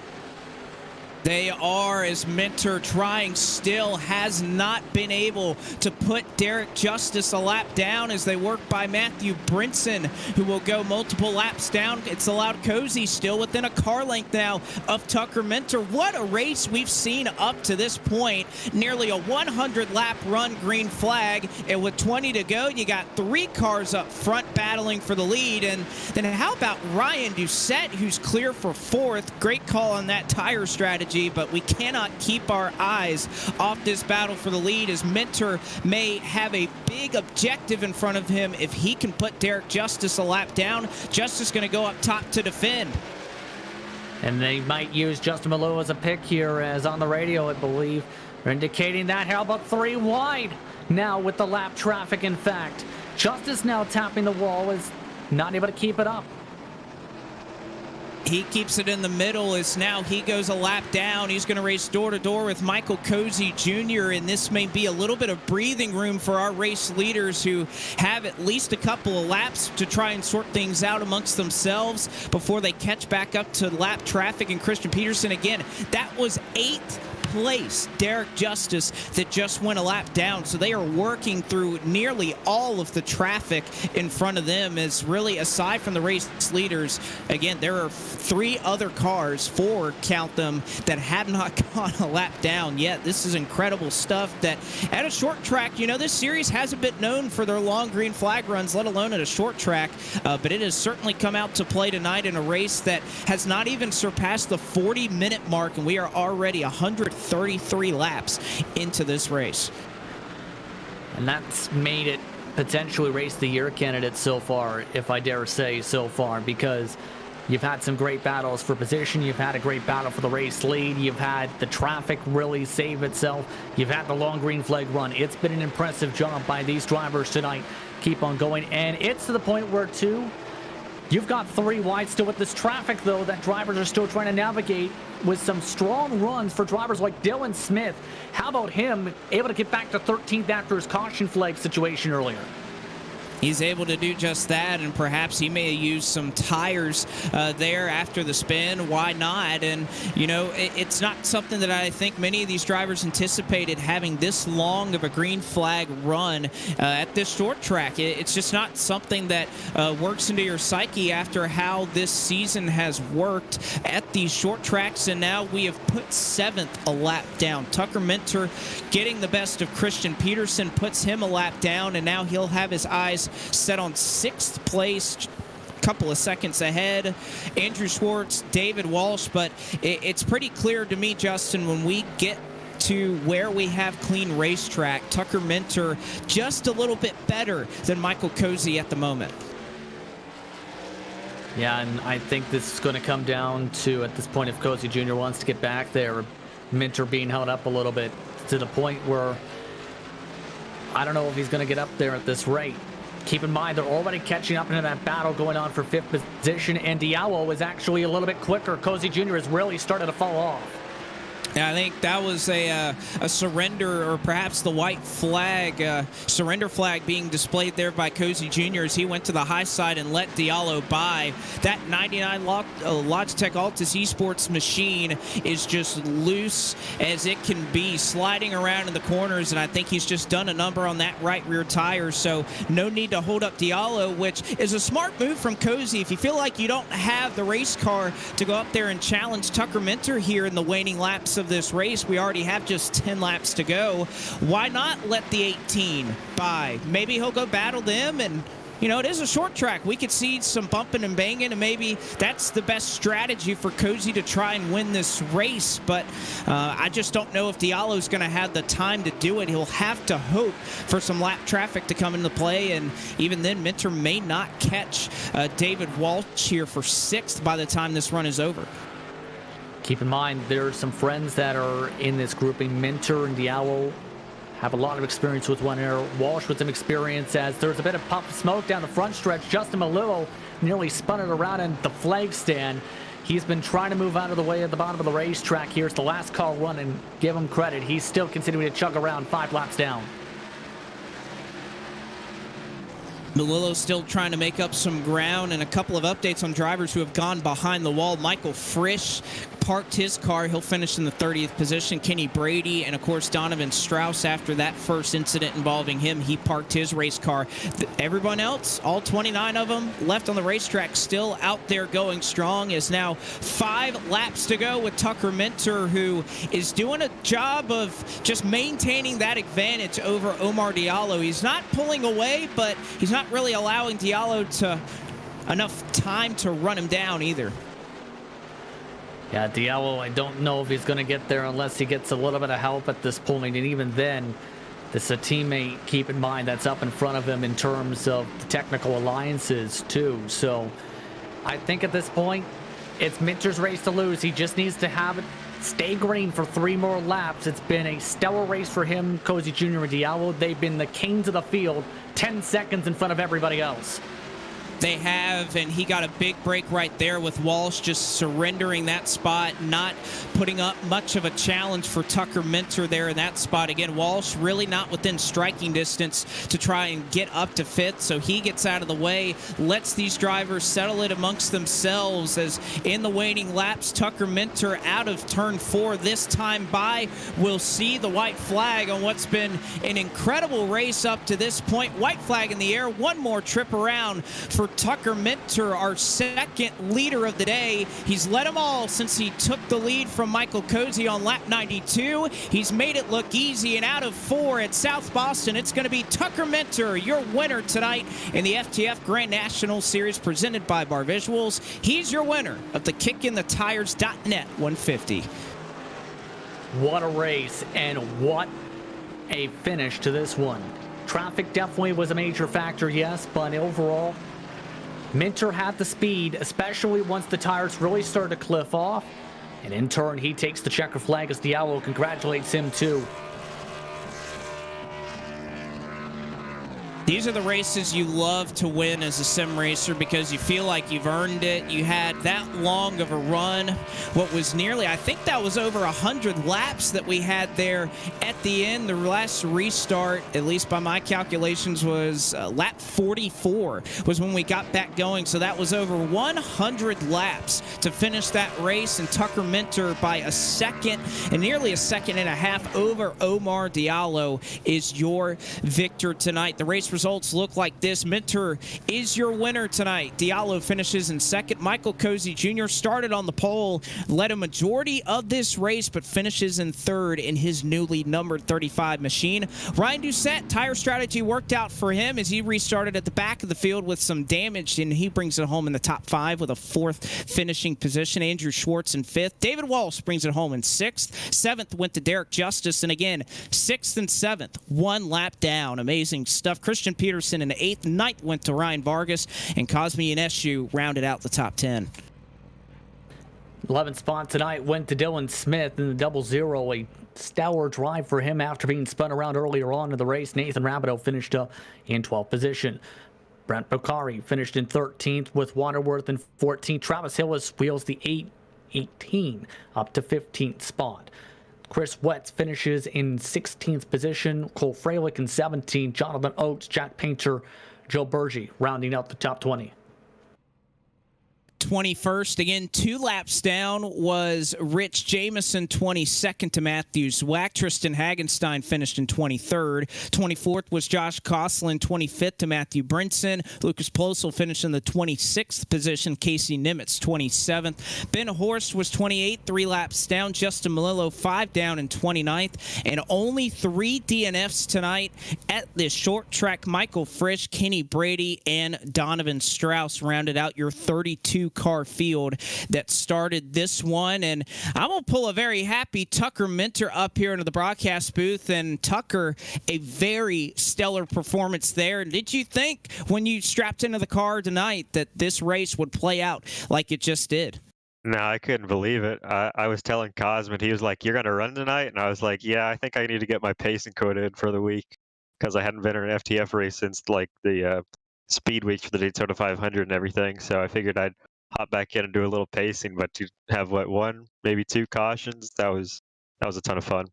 They are, as Minter trying still has not been able to put Derek Justice a lap down as they work by Matthew Brinson, who will go multiple laps down. It's allowed Cozy still within a car length now of Tucker Minter. What a race we've seen up to this point. Nearly a 100-lap run, green flag, and with 20 to go, you got 3 cars up front battling for the lead. And then how about Ryan Doucette, who's clear for 4th? Great call on that tire strategy, but we cannot keep our eyes off this battle for the lead, as Minter may have a big objective in front of him. If he can put Derek Justice a lap down, Justice going to go up top to defend. And they might use Justin Malou as a pick here, as on the radio, I believe, they're indicating that. How about 3 wide now with the lap traffic? In fact, Justice now tapping the wall, is not able to keep it up. He keeps it in the middle as now he goes a lap down. He's going to race door-to-door with Michael Cozy Jr., and this may be a little bit of breathing room for our race leaders, who have at least a couple of laps to try and sort things out amongst themselves before they catch back up to lap traffic. And Christian Peterson, again, that was 8th place Derek Justice that just went a lap down, so they are working through nearly all of the traffic in front of them. As really, aside from the race leaders, again, there are 3 other cars, 4 count them, that have not gone a lap down yet. This is incredible stuff that at a short track, you know, this series hasn't been known for their long green flag runs, let alone at a short track, but it has certainly come out to play tonight in a race that has not even surpassed the 40-minute mark, and we are already 133 laps into this race. And that's made it potentially race the year candidate so far, if I dare say so far, because you've had some great battles for position, you've had a great battle for the race lead, you've had the traffic really save itself, you've had the long green flag run. It's been an impressive job by these drivers tonight. Keep on going, and it's to the point where, too, you've got 3 wide still with this traffic, though, that drivers are still trying to navigate, with some strong runs for drivers like Dylan Smith. How about him able to get back to 13th after his caution flag situation earlier? He's able to do just that, and perhaps he may use some tires there after the spin. Why not? And, it's not something that I think many of these drivers anticipated, having this long of a green flag run at this short track. It's just not something that works into your psyche after how this season has worked at these short tracks, and now we have put 7th a lap down. Tucker Minter getting the best of Christian Peterson puts him a lap down, and now he'll have his eyes set on 6th place, couple of seconds ahead. Andrew Schwartz, David Walsh, but it's pretty clear to me, Justin, when we get to where we have clean racetrack, Tucker Minter just a little bit better than Michael Cozy at the moment. Yeah, and I think this is going to come down to, at this point, if Cozy Jr. wants to get back there, Minter being held up a little bit to the point where I don't know if he's going to get up there at this rate. Keep in mind, they're already catching up into that battle going on for 5th position, and Diallo is actually a little bit quicker. Cozy Jr. has really started to fall off. Yeah, I think that was a surrender, or perhaps the white flag, surrender flag being displayed there by Cozy Jr. as he went to the high side and let Diallo by. That 99 Logitech Altus Esports machine is just loose as it can be, sliding around in the corners, and I think he's just done a number on that right rear tire, so no need to hold up Diallo, which is a smart move from Cozy. If you feel like you don't have the race car to go up there and challenge Tucker Minter here in the waning laps of this race, we already have just 10 laps to go. Why not let the 18 by? Maybe he'll go battle them, and it is a short track. We could see some bumping and banging, and maybe that's the best strategy for Cozy to try and win this race. But I just don't know if Diallo's going to have the time to do it. He'll have to hope for some lap traffic to come into play, and even then, Minter may not catch David Walsh here for 6th by the time this run is over. Keep in mind, there are some friends that are in this grouping. Minter and Diallo have a lot of experience with one air. Walsh with some experience, as there's a bit of puff of smoke down the front stretch. Justin Malillo nearly spun it around in the flag stand. He's been trying to move out of the way at the bottom of the racetrack here. It's the last car run, and give him credit. He's still continuing to chug around 5 laps down. Malillo still trying to make up some ground, and a couple of updates on drivers who have gone behind the wall. Michael Frisch parked his car. He'll finish in the 30th position. Kenny Brady and, of course, Donovan Strauss, after that first incident involving him, he parked his race car. Everyone else, all 29 of them left on the racetrack, still out there going strong. Is now 5 laps to go with Tucker Minter, who is doing a job of just maintaining that advantage over Omar Diallo. He's not pulling away, but he's not really allowing Diallo to enough time to run him down either. Yeah, Diallo, I don't know if he's going to get there unless he gets a little bit of help at this point. And even then, this is a teammate, keep in mind, that's up in front of him in terms of the technical alliances, too. So I think at this point, it's Minter's race to lose. He just needs to have it stay green for 3 more laps. It's been a stellar race for him, Cozy Jr. and Diallo. They've been the kings of the field, 10 seconds in front of everybody else. They have, and he got a big break right there with Walsh just surrendering that spot, not putting up much of a challenge for Tucker Minter there in that spot. Again, Walsh really not within striking distance to try and get up to 5th, so he gets out of the way, lets these drivers settle it amongst themselves, as in the waning laps, Tucker Minter out of turn 4 this time by. We'll see the white flag on what's been an incredible race up to this point. White flag in the air, one more trip around for Tucker Minter, our second leader of the day. He's led them all since he took the lead from Michael Cozy on lap 92. He's made it look easy, and out of 4 at South Boston, it's going to be Tucker Minter, your winner tonight in the FTF Grand National Series presented by Bar Visuals. He's your winner of the KickinTheTires.net 150. What a race, and what a finish to this one. Traffic definitely was a major factor, yes, but overall, Minter had the speed, especially once the tires really started to cliff off. And in turn, he takes the checker flag as Diallo congratulates him too. These are the races you love to win as a sim racer because you feel like you've earned it. You had that long of a run. What was nearly, I think that was over 100 laps that we had there at the end. The last restart, at least by my calculations, was lap 44 was when we got back going. So that was over 100 laps to finish that race. And Tucker Minter by a second and nearly a second and a half over Omar Diallo is your victor tonight. The race results look like this. Minter is your winner tonight. Diallo finishes in second. Michael Cozy Jr. started on the pole, led a majority of this race, but finishes in third in his newly numbered 35 machine. Ryan Doucette, tire strategy worked out for him as he restarted at the back of the field with some damage, and he brings it home in the top 5 with a 4th finishing position. Andrew Schwartz in 5th. David Walsh brings it home in 6th. 7th went to Derek Justice, and again, 6th and 7th, 1 lap down. Amazing stuff. Christian Peterson in 8th. 9th went to Ryan Vargas, and Cosme Ineshu rounded out the top 10. 11th spot tonight went to Dylan Smith in the double zero. A stellar drive for him after being spun around earlier on in the race. Nathan Rabideau finished up in 12th position. Brent Bocari finished in 13th with Waterworth in 14th. Travis Hillis wheels the 18 up to 15th spot. Chris Wetz finishes in 16th position. Cole Freilich in 17th. Jonathan Oates, Jack Painter, Joe Berge rounding out the top 20. 21st, again, 2 laps down was Rich Jameson, 22nd to Matthew Zwack. Tristan Hagenstein finished in 23rd. 24th was Josh Koslin, 25th to Matthew Brinson. Lucas Plosel finished in the 26th position. Casey Nimitz, 27th. Ben Horst was 28th, 3 laps down. Justin Melillo, 5 down in 29th. And only 3 DNFs tonight at this short track. Michael Frisch, Kenny Brady, and Donovan Strauss rounded out your 32 car field that started this one. And I'm going to pull a very happy Tucker Minter up here into the broadcast booth. And Tucker, a very stellar performance there. And did you think when you strapped into the car tonight that this race would play out like it just did? No, I couldn't believe it. I was telling Cosman, he was like, "You're going to run tonight?" And I was like, "Yeah, I think I need to get my pacing code in for the week," because I hadn't been in an FTF race since like the speed week for the Daytona 500 and everything. So I figured I'd hop back in and do a little pacing, but to have 1, maybe 2 cautions, that was a ton of fun.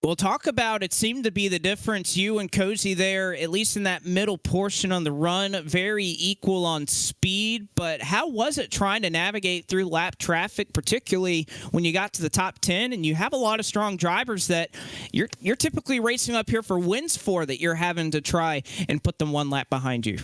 We'll talk about it. Seemed to be the difference. You and Cozy there, at least in that middle portion on the run, very equal on speed. But how was it trying to navigate through lap traffic, particularly when you got to the top 10 and you have a lot of strong drivers that you're typically racing up here for wins for, that you're having to try and put them 1 lap behind you?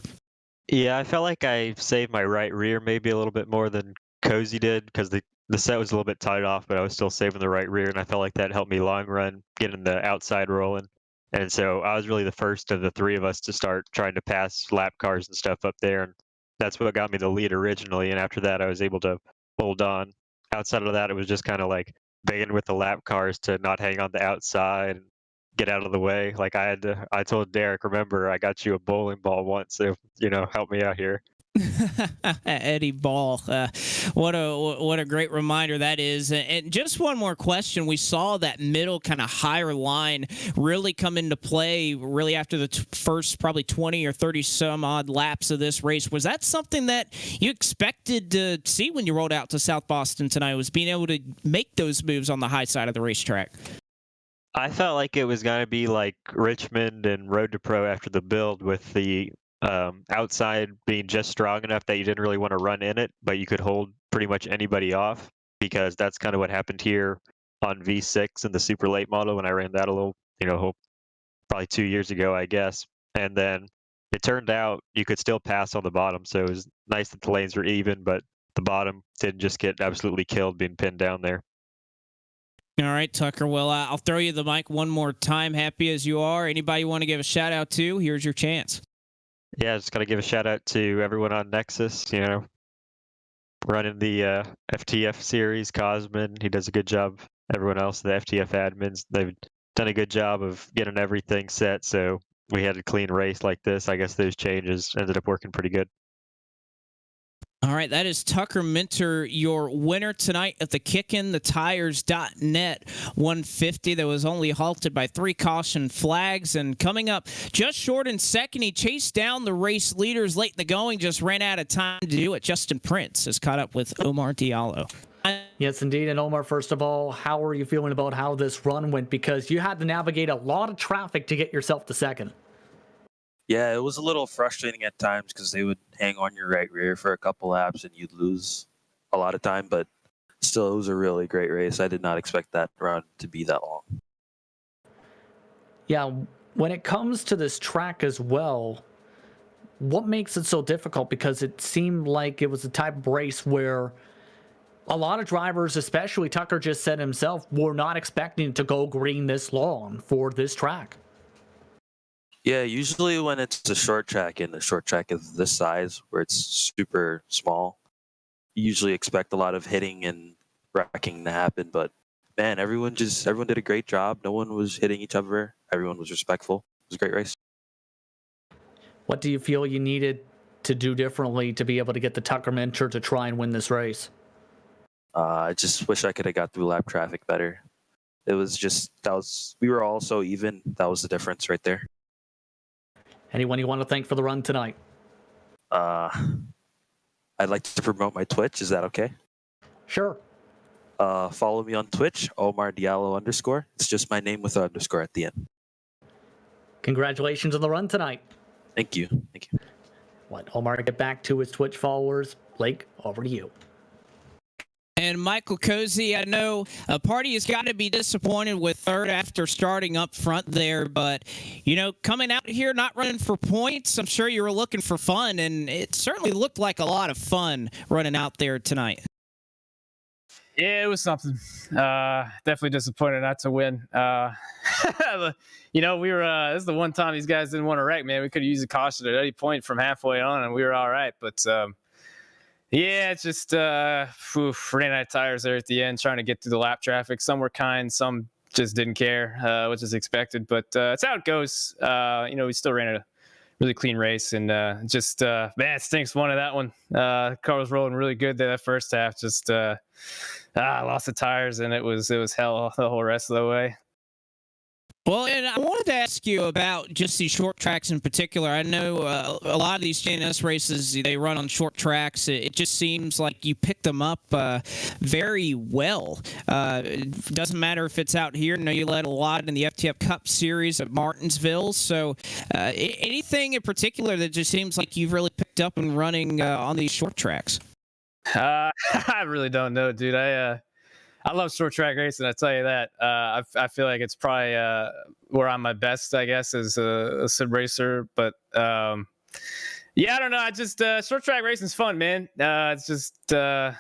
Yeah, I felt like I saved my right rear maybe a little bit more than Cozy did, because the set was a little bit tied off, but I was still saving the right rear, and I felt like that helped me long run, getting the outside rolling. And so I was really the first of the 3 of us to start trying to pass lap cars and stuff up there, and that's what got me the lead originally. And after that, I was able to hold on. Outside of that, it was just kind of like begging with the lap cars to not hang on the outside and get out of the way. Like I told Derek, remember, I got you a bowling ball once, so help me out here. Eddie Ball, what a great reminder that is. And just one more question: we saw that middle kind of higher line really come into play really after the first probably 20 or 30 some odd laps of this race. Was that something that you expected to see when you rolled out to South Boston tonight? Was being able to make those moves on the high side of the racetrack? I felt like it was going to be like Richmond and Road to Pro after the build, with the outside being just strong enough that you didn't really want to run in it, but you could hold pretty much anybody off, because that's kind of what happened here on V6 in the super late model when I ran that a little, probably 2 years ago, I guess. And then it turned out you could still pass on the bottom, so it was nice that the lanes were even, but the bottom didn't just get absolutely killed being pinned down there. All right, Tucker. Well, I'll throw you the mic one more time. Happy as you are. Anybody you want to give a shout out to? Here's your chance. Yeah, just got to give a shout out to everyone on Nexus, running the FTF series. Cosman, he does a good job. Everyone else, the FTF admins, they've done a good job of getting everything set, so we had a clean race like this. I guess those changes ended up working pretty good. All right, that is Tucker Minter, your winner tonight at the KickinTheTires.net 150 that was only halted by 3 caution flags. And coming up just short in second, he chased down the race leaders late in the going, just ran out of time to do it. Justin Prince has caught up with Omar Diallo. Yes, indeed. And Omar, first of all, how are you feeling about how this run went? Because you had to navigate a lot of traffic to get yourself to second. Yeah, it was a little frustrating at times because they would hang on your right rear for a couple laps and you'd lose a lot of time, but still, it was a really great race. I did not expect that run to be that long. Yeah, when it comes to this track as well, what makes it so difficult? Because it seemed like it was the type of race where a lot of drivers, especially Tucker just said himself, were not expecting to go green this long for this track. Yeah, usually when it's a short track and the short track is this size where it's super small, you usually expect a lot of hitting and wrecking to happen. But man, everyone did a great job. No one was hitting each other. Everyone was respectful. It was a great race. What do you feel you needed to do differently to be able to get the Tucker Minter to try and win this race? I just wish I could have got through lap traffic better. We were all so even. That was the difference right there. Anyone you want to thank for the run tonight? I'd like to promote my Twitch. Is that okay? Sure. Follow me on Twitch, Omar Diallo _. It's just my name with an underscore at the end. Congratulations on the run tonight. Thank you. Let Omar get back to his Twitch followers. Blake, over to you. And Michael Cozy, I know a party has got to be disappointed with third after starting up front there, but, coming out here not running for points, I'm sure you were looking for fun, and it certainly looked like a lot of fun running out there tonight. Yeah, it was something. Definitely disappointed not to win. We were, this is the one time these guys didn't want to wreck, man. We could have used a caution at any point from halfway on, and we were all right, but yeah, it's just ran out of tires there at the end, trying to get through the lap traffic. Some were kind, some just didn't care, which is expected. But it's how it goes. We still ran a really clean race, and man, it stinks one of that one. Car was rolling really good there that first half. Just lost the tires, and it was hell the whole rest of the way. Well, and I wanted to ask you about just these short tracks in particular. I know a lot of these JNS races, they run on short tracks. It just seems like you picked them up very well. It doesn't matter if it's out here. I know you led a lot in the FTF Cup Series at Martinsville. So anything in particular that just seems like you've really picked up and running on these short tracks? I really don't know, dude. I love short track racing. I tell you that. I feel like it's probably where I'm my best, I guess, as a sim racer. But yeah, I don't know. I just short track racing is fun, man. It's just I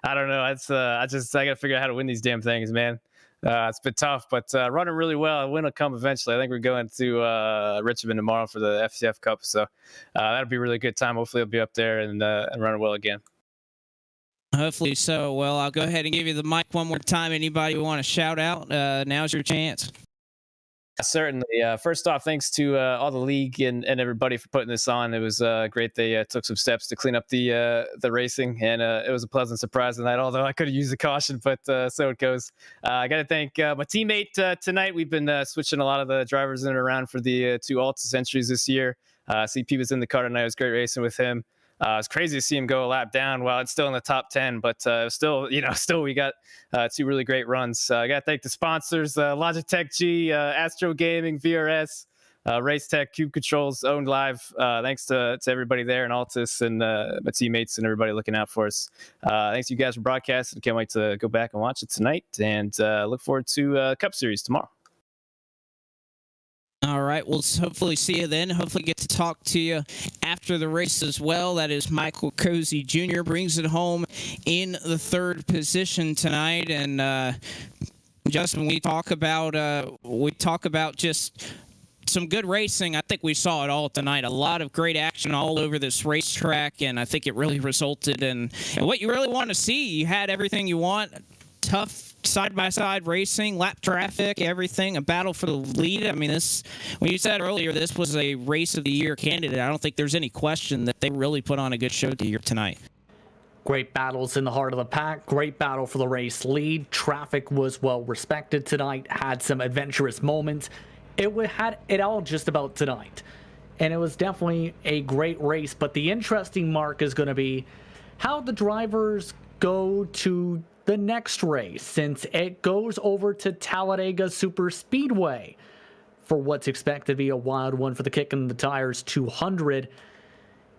don't know. It's I got to figure out how to win these damn things, man. It's been tough, but running really well. A win will come eventually. I think we're going to Richmond tomorrow for the FTF Cup, so that'll be a really good time. Hopefully, I'll be up there and running well again. Hopefully so. Well, I'll go ahead and give you the mic one more time. Anybody want to shout out? Now's your chance. Certainly. First off, thanks to all the league and everybody for putting this on. It was great. They took some steps to clean up the racing, and it was a pleasant surprise tonight, although I could have used a caution, but so it goes. I got to thank my teammate tonight. We've been switching a lot of the drivers in and around for the 2 Altus entries this year. CP was in the car tonight. It was great racing with him. It's crazy to see him go a lap down while it's still in the top 10, but still we got 2 really great runs. I got to thank the sponsors, Logitech G, Astro Gaming, VRS, Race Tech, Cube Controls, Owned Live. Thanks to everybody there and Altus and my teammates and everybody looking out for us. Thanks to you guys for broadcasting. Can't wait to go back and watch it tonight, and look forward to Cup Series tomorrow. All right, we'll hopefully see you then. Hopefully get to talk to you after the race as well. That is Michael Cozy Jr. brings it home in the 3rd position tonight. And Justin, we talk about just some good racing. I think we saw it all tonight. A lot of great action all over this racetrack, and I think it really resulted in what you really want to see. You had everything you want tough side-by-side racing, lap traffic, everything, a battle for the lead. I mean, this, when you said earlier this was a race of the year candidate, I don't think there's any question that they really put on a good show here tonight. Great battles in the heart of the pack. Great battle for the race lead. Traffic was well respected tonight. Had some adventurous moments. Had it all just about tonight. And it was definitely a great race. But the interesting mark is going to be how the drivers go to the next race, since it goes over to Talladega Super Speedway for what's expected to be a wild one for the Kicking the Tires 200.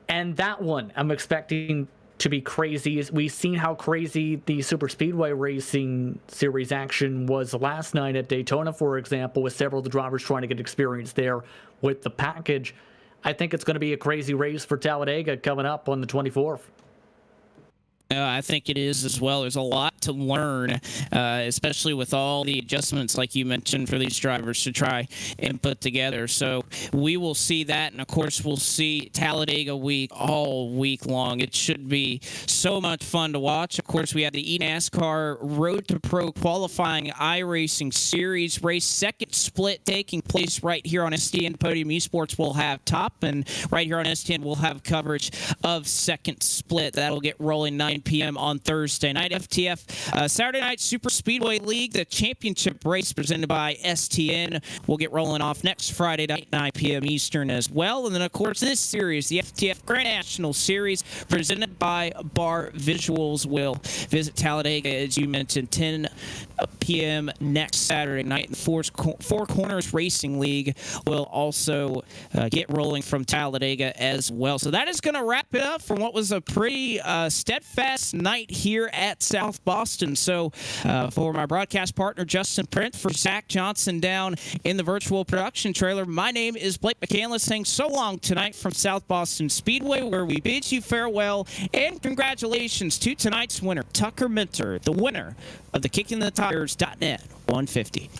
And that one I'm expecting to be crazy. We've seen how crazy the Super Speedway Racing Series action was last night at Daytona, for example, with several of the drivers trying to get experience there with the package. I think it's going to be a crazy race for Talladega coming up on the 24th. I think it is as well. There's a lot to learn, especially with all the adjustments, like you mentioned, for these drivers to try and put together. So we will see that, and of course we'll see Talladega week all week long. It should be so much fun to watch. Of course, we have the eNASCAR Road to Pro qualifying iRacing series race second split taking place right here on STN. Podium Esports will have top, and right here on STN we'll have coverage of second split. That'll get rolling 9 p.m. on Thursday night. FTF Saturday Night Super Speedway League, the championship race presented by STN, will get rolling off next Friday night, 9 p.m. Eastern as well. And then, of course, this series, the FTF Grand National Series, presented by Bar Visuals, will visit Talladega, as you mentioned, 10 p.m. next Saturday night. And the Four Corners Racing League will also get rolling from Talladega as well. So that is going to wrap it up from what was a pretty steadfast night here at South Boston. So for my broadcast partner, Justin Prince, for Zach Johnson down in the virtual production trailer, my name is Blake McCandless, saying so long tonight from South Boston Speedway, where we bid you farewell, and congratulations to tonight's winner, Tucker Minter, the winner of the KickingTheTires.net 150.